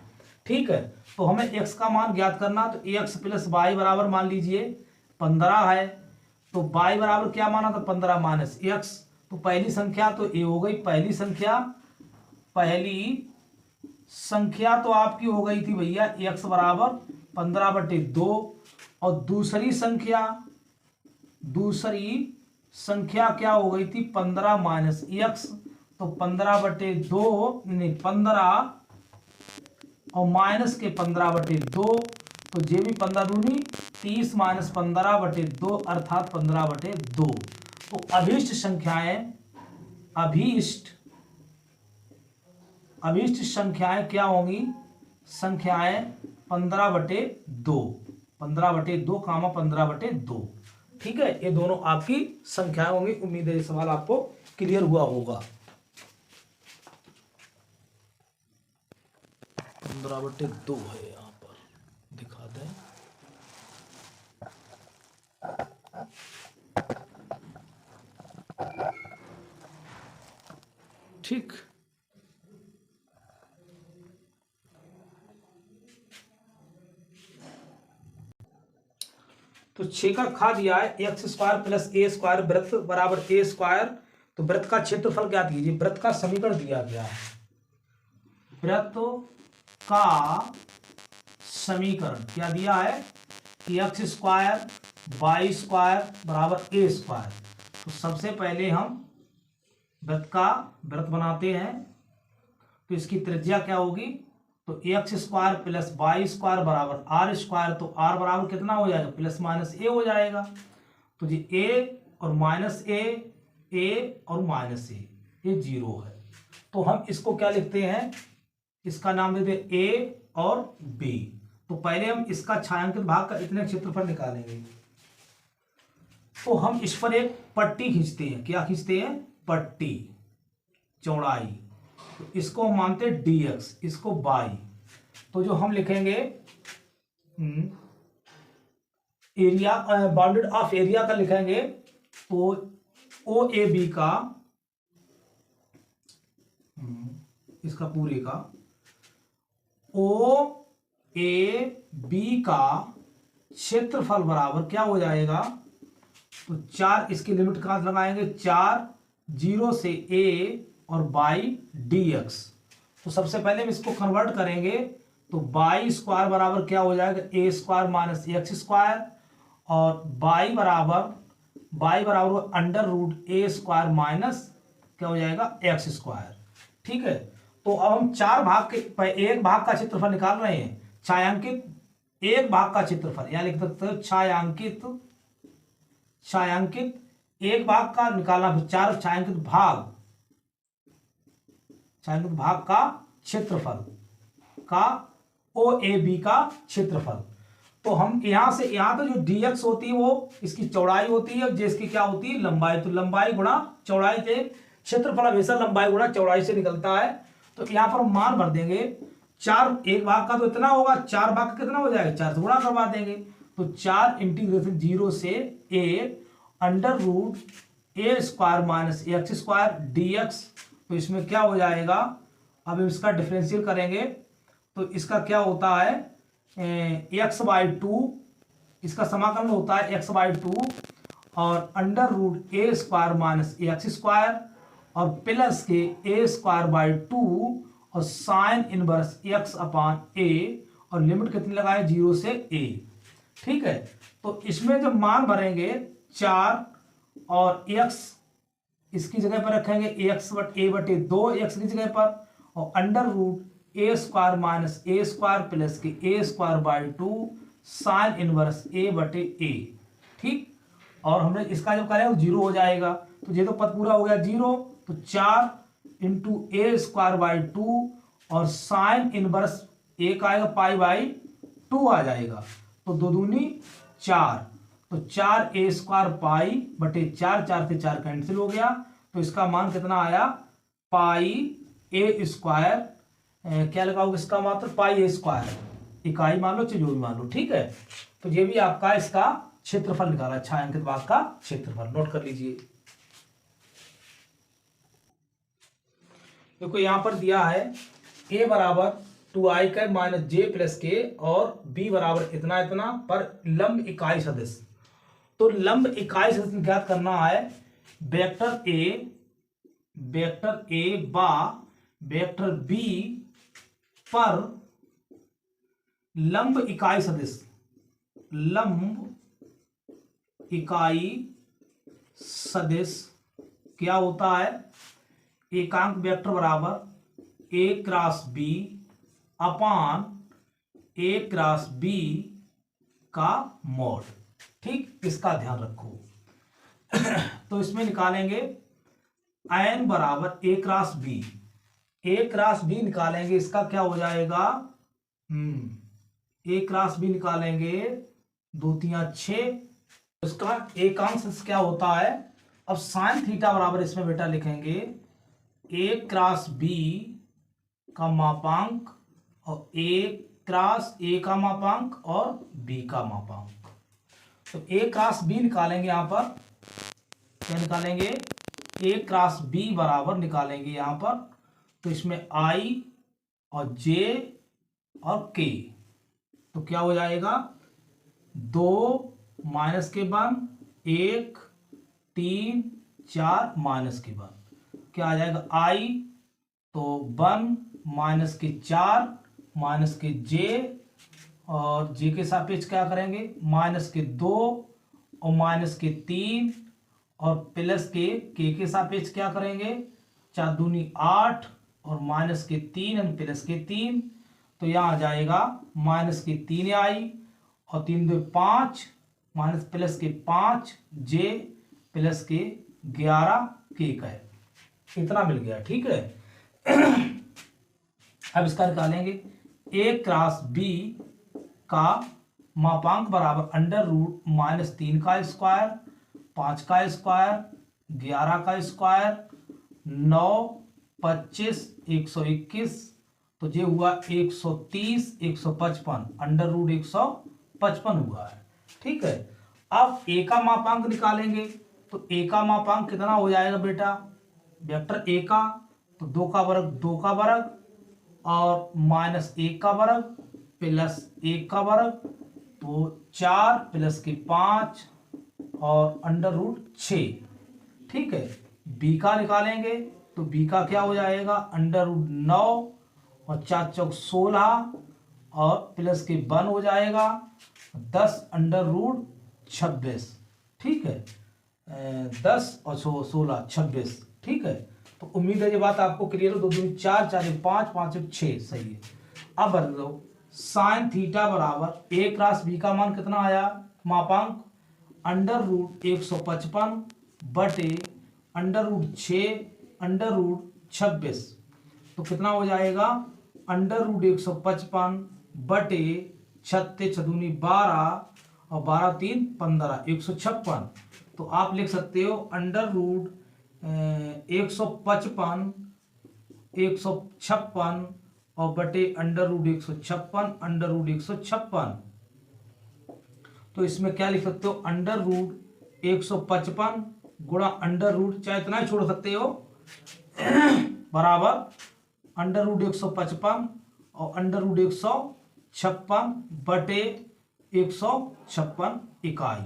ठीक है, तो हमें x का मान ज्ञात करना, तो x प्लस वाई बराबर मान लीजिए 15 है, तो y बराबर क्या माना था 15 माइनस एक्स, तो पहली संख्या तो ये हो गई, पहली संख्या तो आपकी हो गई थी भैया x बराबर 15/2, और दूसरी संख्या क्या हो गई थी 15 माइनस एक्स, तो 15/2 नहीं 15 और माइनस के 15/2, तो जे भी 15 दूनी 30 माइनस 15/2 अर्थात 15/2। तो अभीष्ट संख्याएं क्या होंगी, संख्याएं 15/2 15/2 ठीक है, ये दोनों आपकी संख्याएं होंगी। उम्मीद है ये सवाल आपको क्लियर हुआ होगा। 15/2 है, यहां पर दिखा दें, ठीक। तो 6 का खा दिया है एक्स स्क्वायर प्लस ए स्क्वायर वृत्त बराबर ए स्क्वायर, तो वृत्त का क्षेत्रफल ज्ञात कीजिए। वृत्त का समीकरण दिया गया है, वृत्त का समीकरण क्या दिया है, एक्स स्क्वायर वाई स्क्वायर बराबर ए स्क्वायर। तो सबसे पहले हम वृत्त बनाते हैं, तो इसकी त्रिज्या क्या होगी, तो X square plus Y square बराबर आर स्क्वायर, तो आर बराबर कितना हो जाएगा प्लस माइनस ए हो जाएगा, तो जी ए और माइनस ए और माइनस ए, ये 0 है। तो हम इसको क्या लिखते हैं, इसका नाम देते हैं ए और बी। तो पहले हम इसका छायांकित भाग का इतने क्षेत्रफल निकालेंगे, तो हम इस पर एक पट्टी खींचते हैं, क्या खींचते हैं पट्टी चौड़ाई, तो इसको हम मानते हैं dx, इसको y, तो जो हम लिखेंगे एरिया बाउंडेड ऑफ एरिया का लिखेंगे तो ओ ए बी का इसका पूरे का ओ ए बी का क्षेत्रफल बराबर क्या हो जाएगा, तो 4 इसकी लिमिट कहां से लगाएंगे, 4 0 से a और बाई डी एक्स। तो सबसे पहले हम इसको कन्वर्ट करेंगे तो बाई स्क्वायर बराबर क्या हो जाएगा, ए स्क्वायर माइनस एक्स स्क्वायर, और बाई बराबर अंडर रूट ए स्क्वायर माइनस क्या हो जाएगा, एक्स स्क्वायर। ठीक है, तो अब हम 4 भाग के एक भाग का क्षेत्रफल निकाल रहे हैं, छायांकित एक भाग का क्षेत्रफल, या लिख सकते हो छायांकित एक भाग का निकालना, फिर 4 छायांकित भाग का क्षेत्रफल का ओ ए बी का क्षेत्रफल। तो हम यहां से यहां तो जो dx होती है वो इसकी चौड़ाई होती है, जिसकी क्या होती है, लंबाई। तो लंबाई गुणा चौड़ाई से क्षेत्रफल हमेशा लंबाई गुणा चौड़ाई से निकलता है। तो यहां पर हम मान भर देंगे, 4 एक भाग का तो इतना होगा, 4 भाग का कितना हो जाएगा, 4 से गुणा करवा देंगे। तो 4 इंटीग्रेशन 0 से a under root A square minus X square dx। तो इसमें क्या हो जाएगा, अब इसका डिफरेंशियल करेंगे तो इसका क्या होता है, x/2, इसका समाकलन होता है x/2 और अंडर रूट ए स्क्वायर माइनस एक्स स्क्वायर और प्लस के a स्क्वायर बाई 2 और sine inverse x upon a, और लिमिट कितनी लगाए, 0 से a। ठीक है, तो इसमें जब मान भरेंगे 4 और x इसकी जगह पर रखेंगे a/2 x की जगह पर, और under root A square minus a square plus के a square by 2 sine inverse a/a। ठीक, और हमने इसका जब करें 0 हो जाएगा, तो ये तो पद पूरा हो गया 0, तो 4 इंटू ए स्क्वायर बाई 2 और साइन इनवर्स a का आएगा π/2 आ जाएगा, तो 2 दूनी 4, तो 4 a स्क्वायर π/4, 4 से 4 कैंसिल हो गया, तो इसका मान कितना आया, π/a स्क्वायर, क्या लगाओगे इसका मात्र, π/a स्क्वायर, इकाई मान लो चाहे जो भी मान लो। ठीक है, तो ये भी आपका इसका क्षेत्रफल निकाला, छायांकित भाग का क्षेत्रफल, नोट कर लीजिए। देखो यहां पर दिया है a बराबर 2i माइनस जे प्लस के और b बराबर इतना इतना पर लंब इकाई सदिश। तो लंब इकाई सदिश ज्ञात करना है, वेक्टर a बा वेक्टर b पर लंब इकाई सदिश क्या होता है, एकांक वेक्टर बराबर a cross b upon a cross b का मॉड। ठीक, इसका ध्यान रखो। तो इसमें निकालेंगे n बराबर a क्रॉस b निकालेंगे, इसका क्या हो जाएगा, a क्रॉस b निकालेंगे, 2 3 6, इसका एकांक सदिश क्या होता है। अब साइन थीटा बराबर इसमें बेटा लिखेंगे a क्रॉस b का मापांक और a क्रॉस a का मापांक और b का मापांक। तो a क्रॉस b निकालेंगे, यहां पर क्या निकालेंगे, a क्रॉस b बराबर निकालेंगे यहां पर, तो इसमें i और j और k, तो क्या हो जाएगा, 2 माइनस के 1 1 3 4 माइनस के 1, क्या आ जाएगा i, तो 1 माइनस के 4 माइनस के j और j के सापेक्ष क्या करेंगे, माइनस के 2 और माइनस के 3 और प्लस के k के सापेक्ष क्या करेंगे, 4 दूनी 8 और माइनस के 3 और प्लस के 3, तो यहाँ आ जाएगा माइनस के 3i और 3 2 5 माइनस प्लस के 5 j प्लस के 11 k का है, इतना मिल गया। ठीक है, अब इसका निकालेंगे, a क्रॉस b का मापांक बराबर अंडर रूट -3 का स्क्वायर 5 का स्क्वायर 11 का स्क्वायर 9 25 121, तो ये हुआ 130, 155, अंडर रूट 155 हुआ है। ठीक है, अब ए का मापांक निकालेंगे, तो ए का मापांक कितना हो जाएगा बेटा, वेक्टर ए का, तो 2 का वर्ग 2 का वर्ग और माइनस 1 का वर्ग प्लस 1 का वर्ग, तो 4 प्लस के 5 और अंडर रूट 6। ठीक है, बी का निकालेंगे, तो बी का क्या हो जाएगा, अंडर रूट 9 और 4 चौक 16 और प्लस के 1 हो जाएगा 10 अंडर रूट 26। ठीक है, 10 और 16 26। ठीक है, तो उम्मीद है ये बात आपको क्लियर हो। 2 दूनी 4, 4 एक 5, 5 एक 6, सही है। अब बदल लो, साइन थीटा बराबर ए क्रॉस बी का मान कितना आया, मापांक अंडर रूट 155 बटे अंडर रूट 6 अंडर रूट 26, तो कितना हो जाएगा, अंडर रूट 155 बटे 36 दूनी 12 और 12 3 15, 156। तो आप लिख सकते हो अंडर रूट 155 156 और बटे अंडर रूट 156 अंडर रूट 156। तो इसमें क्या लिख सकते हो, अंडर रूट 155 गुणा अंडर रूट, चाहे इतना ही छोड़ सकते हो, बराबर अंडर रूट 155 और अंडर रूट 156 बटे 156 इकाई।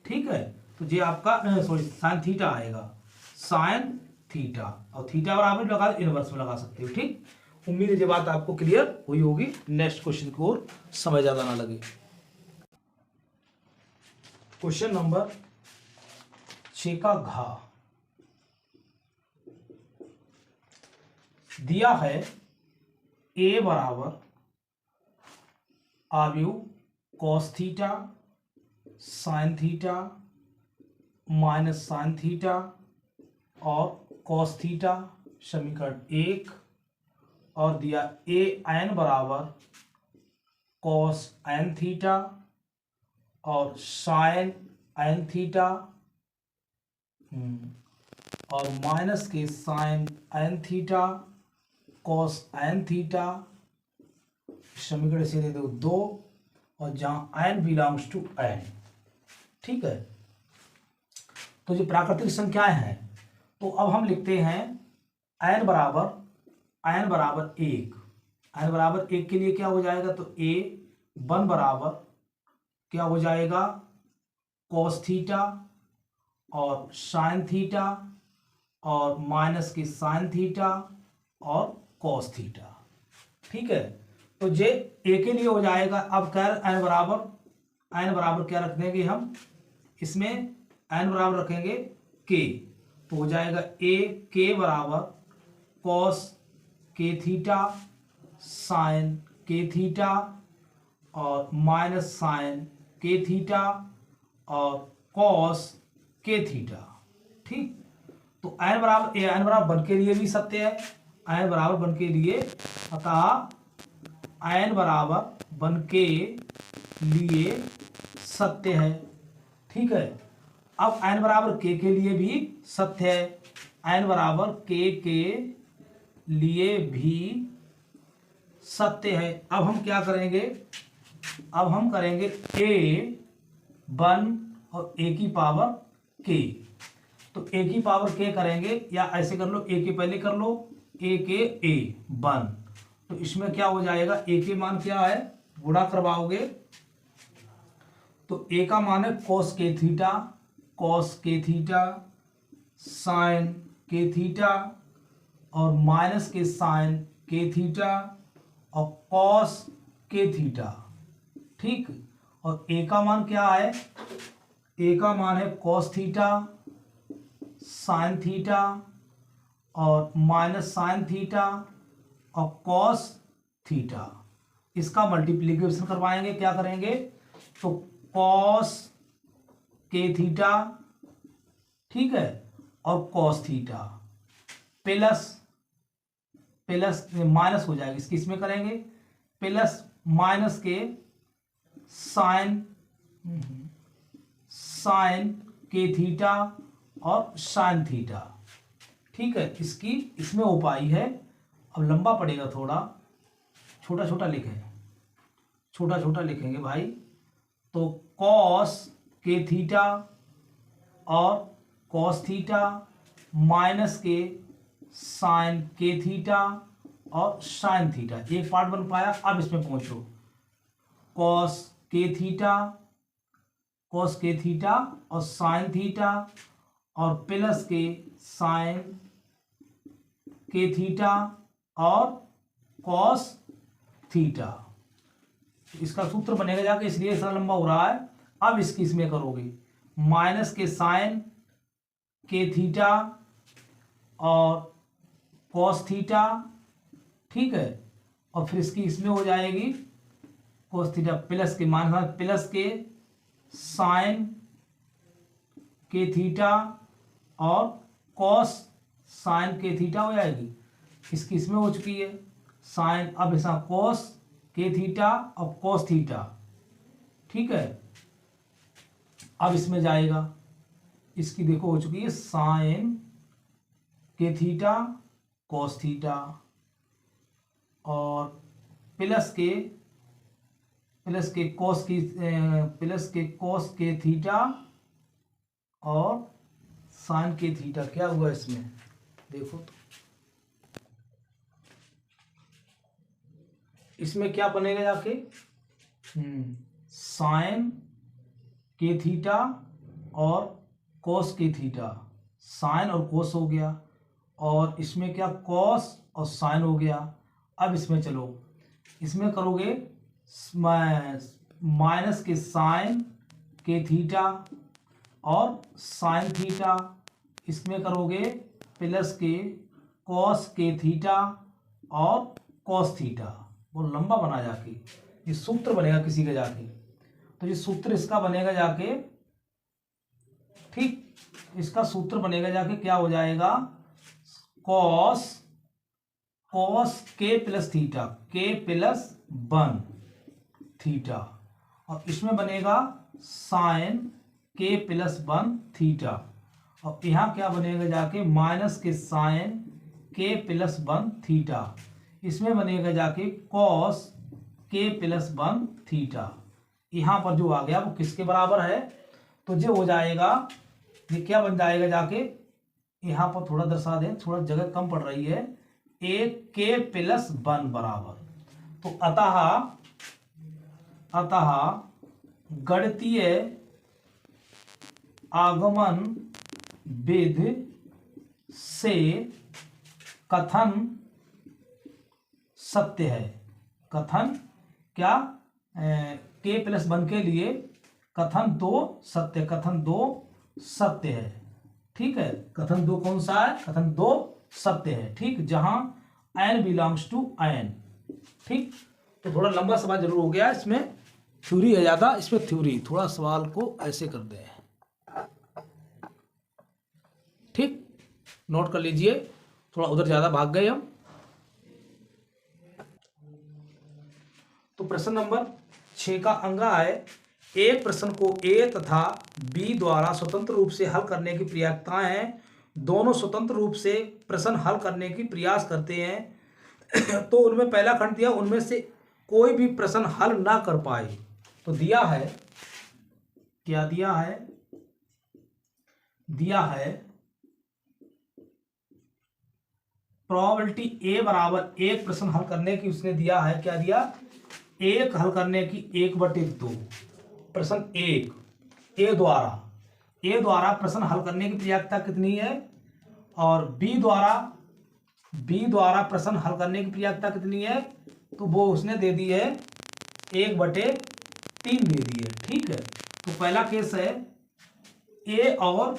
ठीक है, तो ये आपका सॉरी साइन थीटा आएगा, साइन थीटा, और थीटा बराबर लगा इनवर्स में लगा सकते हो। ठीक, उम्मीद है ये बात आपको क्लियर हुई होगी। नेक्स्ट क्वेश्चन की ओर समय ज्यादा ना लगे। क्वेश्चन नंबर 6 का घ दिया है, ए बराबर आव्यूह cos theta sine theta minus sine theta और कॉस थीटा, समीकरण 1, और दिया ए एन बराबर कॉस एन थीटा और साइन एन थीटा और माइनस के sine N theta cos N theta, समीकरण से दे दो 2 और जहां एन बिलोंग्स टू एन। ठीक है, तो जो प्राकृतिक संख्याएं हैं, तो अब हम लिखते हैं एन बराबर 1, एन बराबर 1 के लिए क्या हो जाएगा, तो ए 1 बराबर क्या हो जाएगा, कॉस थीटा और साइन थीटा और माइनस की साइन थीटा और कॉस थीटा। ठीक है, तो जे ए के लिए हो जाएगा। अब कर एन बराबर क्या रख देंगे हम, इसमें एन बराबर रखेंगे के, तो हो जाएगा ए के बराबर कॉस के थीटा साइन के थीटा और माइनस साइन के थीटा और कॉस के थीटा। ठीक, तो एन बराबर 1 के लिए भी सत्य है, एन बराबर 1 के लिए, अतः एन बराबर 1 के लिए सत्य है। ठीक है, अब एन बराबर के लिए भी सत्य है, एन बराबर के लिए भी सत्य है। अब हम क्या करेंगे, अब हम करेंगे ए 1 और ए की पावर के, तो ए की पावर के करेंगे, या ऐसे कर लो, ए के पहले कर लो, ए के ए 1, तो इसमें क्या हो जाएगा, ए के मान क्या है, गुणा करवाओगे, तो ए का मान है कॉस के थीटा साइन के थीटा और माइनस के साइन के थीटा और कॉस के थीटा। ठीक, और ए का मान क्या है, ए का मान है कॉस थीटा साइन थीटा और माइनस साइन थीटा और कॉस थीटा। इसका मल्टीप्लिकेशन करवाएंगे, क्या करेंगे, तो कॉस के थीटा, ठीक है, और कॉस थीटा प्लस माइनस हो जाएगा, इसकी इसमें करेंगे प्लस माइनस के साइन के थीटा और साइन थीटा। ठीक है, इसकी इसमें उपाय है, अब लंबा पड़ेगा थोड़ा, छोटा छोटा लिखें, छोटा छोटा लिखेंगे भाई। तो कॉस के थीटा और कॉस थीटा माइनस के साइन के थीटा और साइन थीटा, एक पार्ट बन पाया। अब इसमें पहुंचो, कॉस के थीटा, कॉस के थीटा और साइन थीटा और प्लस के साइन के थीटा और कॉस थीटा। इसका सूत्र बनेगा जाके, इसलिए इतना लंबा हो रहा है। अब इसकी इसमें करोगे माइनस के साइन के थीटा और कॉस थीटा, ठीक है। और फिर इसकी इसमें हो जाएगी कॉस थीटा प्लस के माइनस प्लस के साइन के थीटा और कॉस साइन के थीटा हो जाएगी। इसकी इसमें हो चुकी है साइन, अब ऐसा कॉस के थीटा और कॉस थीटा, ठीक है। अब इसमें जाएगा, इसकी देखो हो चुकी है साइन के थीटा कॉस थीटा और प्लस के कॉस की प्लस के कॉस के थीटा और साइन के थीटा। क्या हुआ इसमें देखो तो, इसमें क्या बनेगा जाके, साइन के थीटा और कॉस के थीटा, साइन और कॉस हो गया, और इसमें क्या कॉस और साइन हो गया। अब इसमें चलो, इसमें करोगे माइनस के साइन के थीटा और साइन थीटा, इसमें करोगे प्लस के कॉस के थीटा और कॉस थीटा। वो लंबा बना जाके, ये सूत्र बनेगा किसी का जाके, तो ये सूत्र इसका बनेगा जाके, ठीक। इसका सूत्र बनेगा जाके क्या हो जाएगा, कॉस के प्लस थीटा, के प्लस 1 थीटा, और इसमें बनेगा साइन के प्लस 1 थीटा, और यहाँ क्या बनेगा जाके माइनस के साइन के प्लस 1 थीटा, इसमें बनेगा जाके कॉस के प्लस 1 थीटा। यहाँ पर जो आ गया वो किसके बराबर है, तो जो हो जाएगा, ये क्या बन जाएगा जाके, यहाँ पर थोड़ा दर्शा दें, थोड़ा जगह कम पड़ रही है, एक के प्लस 1 बराबर। तो अतः गणितीय आगमन विधि से कथन सत्य है। कथन क्या, के प्लस 1 के लिए कथन 2 सत्य, कथन 2 सत्य है, ठीक है। कथन 2 कौन सा है, कथन 2 सत्य है, ठीक, जहां n बिलोंग्स टू n, ठीक। तो थोड़ा लंबा सवाल जरूर हो गया, इसमें थ्योरी है ज्यादा, इसमें थ्योरी, थोड़ा सवाल को ऐसे कर दें, ठीक, नोट कर लीजिए, थोड़ा उधर ज्यादा भाग गए हम। तो प्रश्न नंबर 6 का अंगा है, एक प्रश्न को ए तथा बी द्वारा स्वतंत्र रूप से हल करने की प्रयासताएं हैं। दोनों स्वतंत्र रूप से प्रश्न हल करने की प्रयास करते हैं तो उनमें पहला खंड दिया, उनमें से कोई भी प्रश्न हल ना कर पाए। तो दिया है, क्या दिया है, दिया है प्रोबेबिलिटी ए बराबर एक प्रश्न हल करने की, उसने दिया है, क्या दिया, एक हल करने की 1/2। प्रश्न 1 ए द्वारा प्रश्न हल करने की प्रयासता कितनी है, और बी द्वारा प्रश्न हल करने की प्रयासता कितनी है, तो वो उसने दे दी है 1/3 दे दी है, ठीक है। तो पहला केस है ए और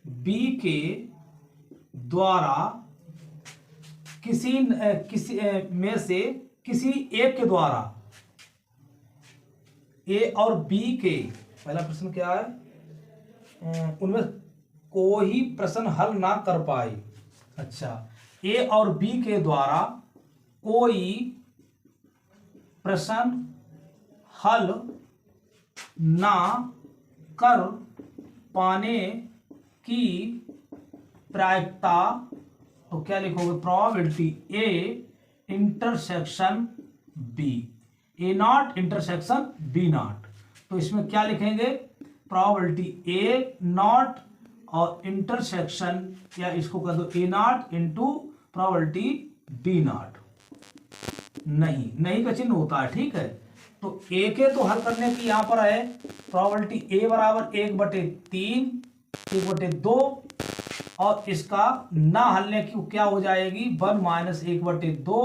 बी के द्वारा किसी में से किसी एक के द्वारा, ए और बी के, पहला प्रश्न क्या है, उनमें कोई प्रश्न हल ना कर पाए। अच्छा, ए और बी के द्वारा कोई प्रश्न हल ना कर पाने की प्रायिकता तो क्या लिखोगे, probability A intersection B, A not intersection B not. तो इसमें क्या लिखेंगे, प्रोबेबिलिटी ए नॉट और इंटरसेक्शन, या इसको कर दो A not into probability B not. नहीं का चिन्ह होता है, ठीक है। तो ए के तो हल करने की यहां पर है प्रोबेबिलिटी ए बराबर 1/3, 1/2, और इसका ना हलने की क्या हो जाएगी, 1 - 1/2,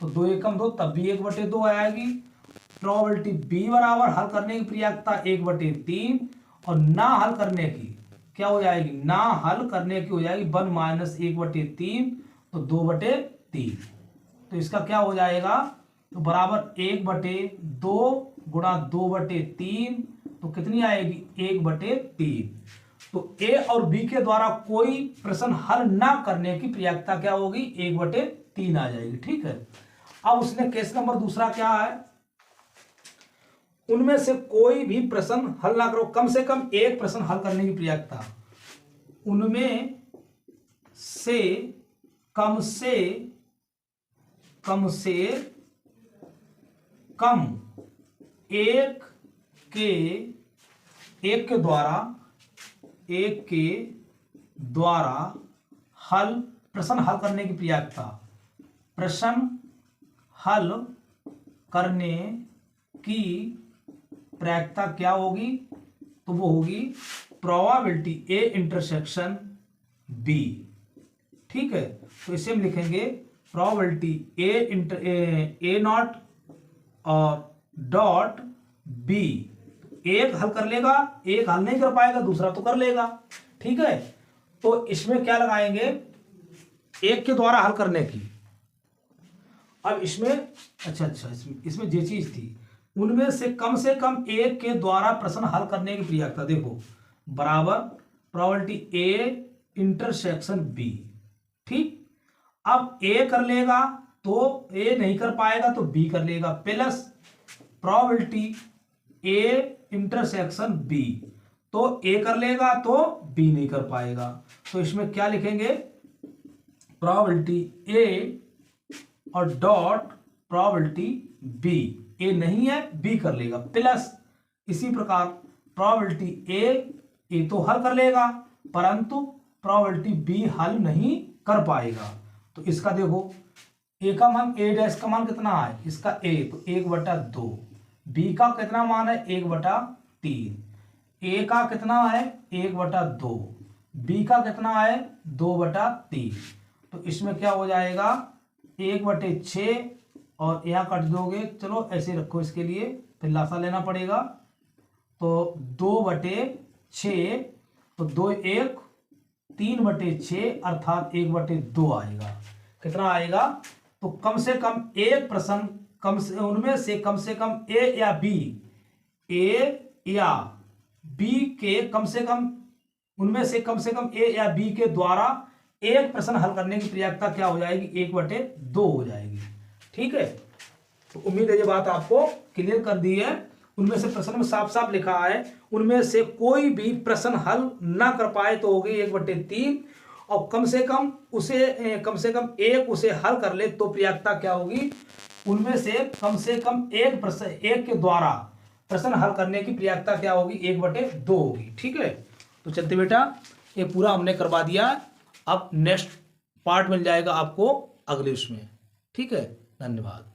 तो 2 एकम 2, तब भी 1/2 आएगी। प्रोबेबिलिटी बी बराबर हल करने की प्रयासता 1/3, और ना हल करने की क्या हो जाएगी, ना हल करने की हो जाएगी 1 - 1/3, तो 2/3। तो इसका क्या हो जाएगा, तो बराबर 1/2 गुणा 2/3, तो कितनी आएगी, 1/3। तो ए और बी के द्वारा कोई प्रश्न हल ना करने की प्रयासता क्या होगी, 1/3 आ जाएगी, ठीक है। अब उसने केस नंबर दूसरा क्या है, उनमें से कोई भी प्रश्न हल ना करो, कम से कम एक प्रश्न हल करने की प्रयासता, उनमें से कम एक के द्वारा प्रश्न हल करने की प्रयासता, प्रश्न हल करने की प्रयासता क्या होगी, तो वो होगी प्रोबेबिलिटी ए इंटरसेक्शन बी, ठीक है। तो इसे हम लिखेंगे प्रोबेबिलिटी ए नॉट और डॉट बी। एक हल कर लेगा, एक हल नहीं कर पाएगा, दूसरा तो कर लेगा, ठीक है। तो इसमें क्या लगाएंगे, एक के द्वारा हल करने की। अब इसमें अच्छा इसमें ये चीज थी, उनमें से कम एक के द्वारा प्रश्न हल करने की प्रयासता, देखो बराबर प्रोबेबिलिटी ए इंटरसेक्शन बी, ठीक। अब ए कर लेगा तो ए नहीं कर पाएगा तो बी कर लेगा, plus probability A intersection B, तो ए कर लेगा तो बी नहीं कर पाएगा। तो इसमें क्या लिखेंगे, प्रोबेबिलिटी ए और डॉट प्रोबेबिलिटी बी, ए नहीं है बी कर लेगा, प्लस इसी प्रकार प्रोबेबिलिटी ए तो हल कर लेगा परंतु प्रोबेबिलिटी बी हल नहीं कर पाएगा। तो इसका देखो ए का मान, ए डैश का मान कितना है, इसका ए, तो 1/2, बी का कितना मान है 1/3, ए का कितना है 1/2, बी का कितना है 2/3। तो इसमें क्या हो जाएगा 1/6, और यहाँ कट दोगे, चलो ऐसे रखो, इसके लिए फिर लासा लेना पड़ेगा, तो 2/6, तो 2 1 3/6 अर्थात 1/2 आएगा। कितना आएगा, तो कम से कम एक प्रश्न उनमें से कम ए या बी के उनमें से कम ए या बी के द्वारा एक प्रश्न हल करने की प्रयासता क्या हो जाएगी, 1/2 हो जाएगी, ठीक है। तो उम्मीद है ये बात आपको क्लियर कर दी है। उनमें से प्रश्न में साफ साफ लिखा है, उनमें से कोई भी प्रश्न हल ना कर पाए तो होगी 1/3, और कम से कम एक उसे हल कर ले तो प्रयासता क्या होगी, उनमें से कम एक प्रश्न, एक के द्वारा प्रश्न हल करने की प्रयासता क्या होगी, 1/2 होगी, ठीक है। तो चलते बेटा, ये पूरा हमने करवा दिया, अब नेक्स्ट पार्ट मिल जाएगा आपको अगले उसमें, ठीक है। धन्यवाद।